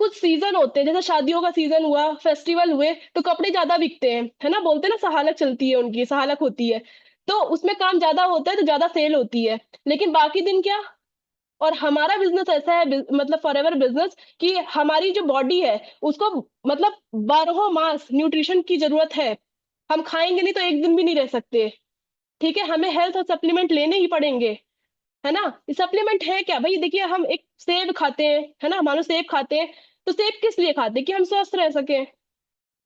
कुछ सीजन होते हैं, जैसे शादियों का सीजन हुआ, फेस्टिवल हुए, तो कपड़े ज्यादा बिकते हैं, है ना, बोलते हैं ना सहालक चलती है, उनकी सहालक होती है। तो उसमें काम ज्यादा होता है, तो ज्यादा सेल होती है। लेकिन बाकी दिन क्या। और हमारा बिजनेस ऐसा है, मतलब फॉरएवर बिजनेस, कि हमारी जो बॉडी है उसको, मतलब 12 मास न्यूट्रिशन की जरूरत है। हम खाएंगे नहीं तो एक दिन भी नहीं रह सकते। ठीक है। हमें हेल्थ और सप्लीमेंट लेने ही पड़ेंगे, है ना। सप्लीमेंट है क्या भाई, देखिए हम एक सेब खाते हैं, है ना, मानो सेब खाते हैं, तो सेब किस लिए खाते हैं, कि हम स्वस्थ रह सके।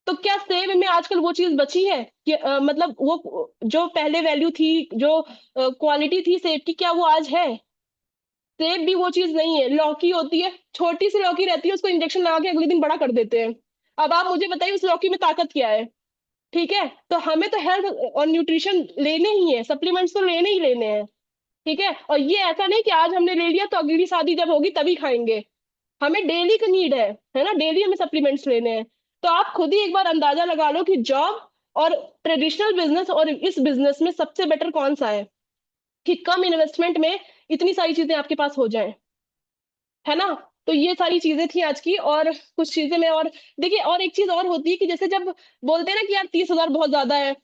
तो क्या सेब में आजकल वो चीज बची है कि मतलब वो जो पहले वैल्यू थी, जो क्वालिटी थी सेब की, क्या वो आज है। सेब भी वो चीज नहीं है। लौकी होती है, छोटी सी लौकी रहती है, उसको इंजेक्शन लगा के अगले दिन बड़ा कर देते हैं। अब आप मुझे बताइए उस लौकी में ताकत क्या है। ठीक है। तो हमें तो हेल्थ और न्यूट्रिशन लेने ही है, सप्लीमेंट्स तो लेने ही लेने हैं। ठीक है। और ये ऐसा नहीं कि आज हमने ले लिया तो अगली शादी जब होगी तभी खाएंगे। हमें डेली का नीड है ना, डेली हमें सप्लीमेंट्स लेने हैं। तो आप खुद ही एक बार अंदाजा लगा लो कि जॉब और ट्रेडिशनल बिजनेस और इस बिजनेस में सबसे बेटर कौन सा है, कि कम इन्वेस्टमेंट में इतनी सारी चीजें आपके पास हो जाएं, है ना। तो ये सारी चीजें थी आज की, और कुछ चीजें मैं और, देखिए और एक चीज और होती है कि जैसे जब बोलते हैं ना कि यार 30 हजार बहुत ज्यादा है,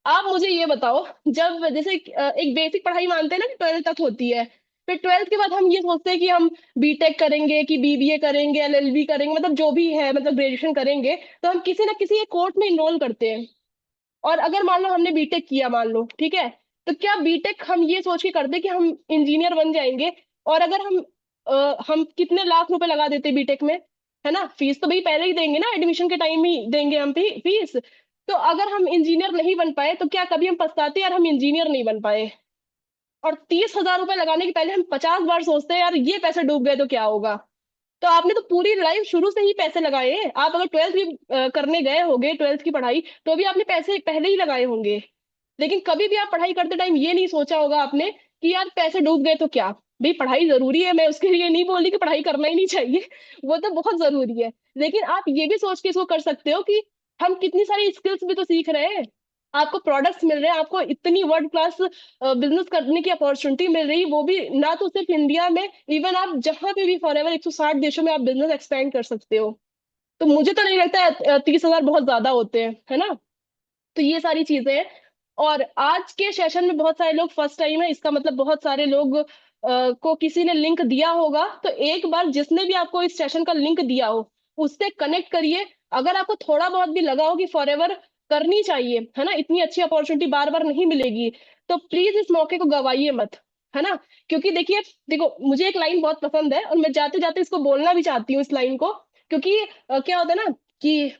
आप मुझे ये बताओ, जब जैसे एक बेसिक पढ़ाई मानते हैं ना कि 12th तक होती है, फिर 12th के बाद हम ये सोचते हैं कि हम बीटेक करेंगे, कि बीबीए करेंगे, एलएलबी करेंगे, मतलब जो भी है, मतलब ग्रेजुएशन करेंगे, तो हम किसी ना किसी एक कोर्स में इनरोल करते हैं। और अगर मान लो हमने बीटेक किया, मान लो, ठीक है, तो क्या बीटेक हम ये सोच के करते कि हम इंजीनियर बन जाएंगे। और अगर हम कितने लाख रुपए लगा देते बीटेक में, है ना, फीस तो भाई पहले ही देंगे ना, एडमिशन के टाइम ही देंगे हम फीस। तो अगर हम इंजीनियर नहीं बन पाए, तो क्या कभी हम पछताते यार हम इंजीनियर नहीं बन पाए। और 30 हजार रुपए लगाने के पहले हम 50 बार सोचते हैं यार ये पैसे डूब गए तो क्या होगा। तो आपने तो पूरी लाइफ शुरू से ही पैसे लगाए हैं। आप अगर 12th भी करने गए होंगे, 12th की पढ़ाई, तो भी आपने पैसे पहले ही लगाए होंगे। लेकिन कभी भी आप पढ़ाई करते टाइम ये नहीं सोचा होगा आपने कि यार पैसे डूब गए तो क्या। भाई पढ़ाई जरूरी है, मैं उसके लिए नहीं बोल रही कि पढ़ाई करना ही नहीं चाहिए, वो तो बहुत जरूरी है। लेकिन आप ये भी सोच के इसको कर सकते हो कि हम कितनी सारी स्किल्स भी तो सीख रहे हैं। आपको प्रोडक्ट्स मिल रहे हैं, आपको इतनी वर्ल्ड क्लास बिजनेस करने की अपॉर्चुनिटी मिल रही, वो भी ना तो सिर्फ इंडिया में, इवन आप जहां पे भी फॉर एवर 160 देशों में आप बिजनेस एक्सपेंड कर सकते हो। तो मुझे तो नहीं लगता 30 हजार बहुत ज्यादा होते हैं, है ना। तो ये सारी चीजें हैं। और आज के सेशन में बहुत सारे लोग फर्स्ट टाइम है, इसका मतलब बहुत सारे लोग को किसी ने लिंक दिया होगा। तो एक बार जिसने भी आपको इस सेशन का लिंक दिया हो उससे कनेक्ट करिए। अगर आपको थोड़ा बहुत भी लगा हो कि फॉरएवर करनी चाहिए, है ना, इतनी अच्छी अपॉर्चुनिटी बार बार नहीं मिलेगी, तो प्लीज इस मौके को गवाइए मत, है ना। क्योंकि देखिए, देखो मुझे एक लाइन बहुत पसंद है और मैं जाते जाते इसको बोलना भी चाहती हूँ इस लाइन को। क्योंकि क्या होता है ना कि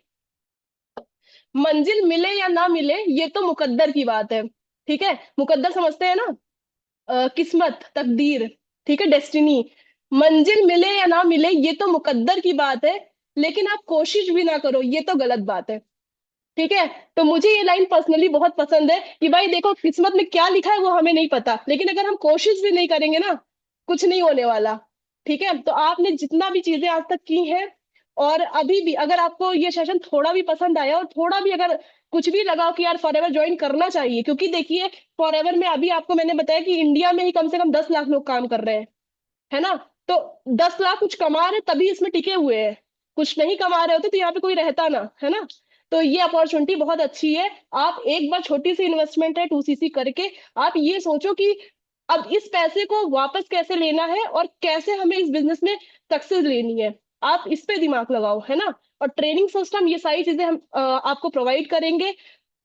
मंजिल मिले या ना मिले ये तो मुकद्दर की बात है। ठीक है, मुकद्दर समझते हैं ना, किस्मत, तकदीर, ठीक है, डेस्टिनी। मंजिल मिले या ना मिले ये तो मुकद्दर की बात है, लेकिन आप कोशिश भी ना करो ये तो गलत बात है। ठीक है। तो मुझे ये लाइन पर्सनली बहुत पसंद है कि भाई देखो, किस्मत में क्या लिखा है वो हमें नहीं पता, लेकिन अगर हम कोशिश भी नहीं करेंगे ना, कुछ नहीं होने वाला। ठीक है। तो आपने जितना भी चीजें आज तक की हैं, और अभी भी अगर आपको ये सेशन थोड़ा भी पसंद आया और थोड़ा भी अगर कुछ भी लगा कि यार फॉरएवर ज्वाइन करना चाहिए, क्योंकि देखिए फॉरएवर में अभी आपको मैंने बताया कि इंडिया में ही कम से कम 10 लाख लोग काम कर रहे हैं, है ना। तो 10 लाख कुछ कमा रहे तभी इसमें टिके हुए हैं, कुछ नहीं कमा रहे होते तो यहाँ पे कोई रहता ना, है ना। तो ये अपॉर्चुनिटी बहुत अच्छी है। आप एक बार छोटी सी इन्वेस्टमेंट है 2cc करके, आप ये सोचो कि अब इस पैसे को वापस कैसे लेना है और कैसे हमें इस बिजनेस में सक्सेस लेनी है, आप इस पे दिमाग लगाओ, है ना। और ट्रेनिंग सिस्टम ये सारी चीजें हम आपको प्रोवाइड करेंगे।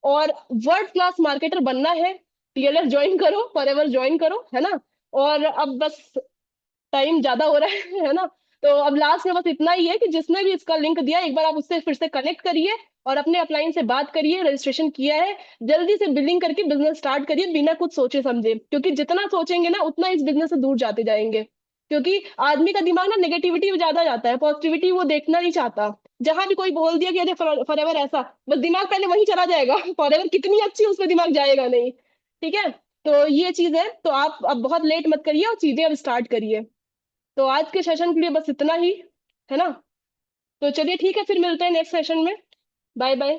और वर्ल्ड क्लास मार्केटर बनना है, टीएलएस ज्वाइन करो, फॉरएवर ज्वाइन करो, है ना। और अब बस टाइम ज्यादा हो रहा है ना। तो अब लास्ट में बस इतना ही है कि जिसने भी इसका लिंक दिया एक बार आप उससे फिर से कनेक्ट करिए और अपने अपलाइन से बात करिए, रजिस्ट्रेशन किया है, जल्दी से बिलिंग करके बिजनेस स्टार्ट करिए बिना कुछ सोचे समझे, क्योंकि जितना सोचेंगे ना उतना इस बिजनेस से दूर जाते जाएंगे। क्योंकि आदमी का दिमाग ना नेगेटिविटी में ज्यादा जाता है, पॉजिटिविटी वो देखना नहीं चाहता। जहां भी कोई बोल दिया कि अरे फॉरएवर ऐसा, बस दिमाग पहले वहीं चला जाएगा फॉरएवर कितनी अच्छी, उस पर दिमाग जाएगा नहीं। ठीक है। तो ये चीज है, तो आप अब बहुत लेट मत करिए और चीजें अब स्टार्ट करिए। तो आज के सेशन के लिए बस इतना ही, है ना। तो चलिए ठीक है, फिर मिलते हैं नेक्स्ट सेशन में। Bye bye.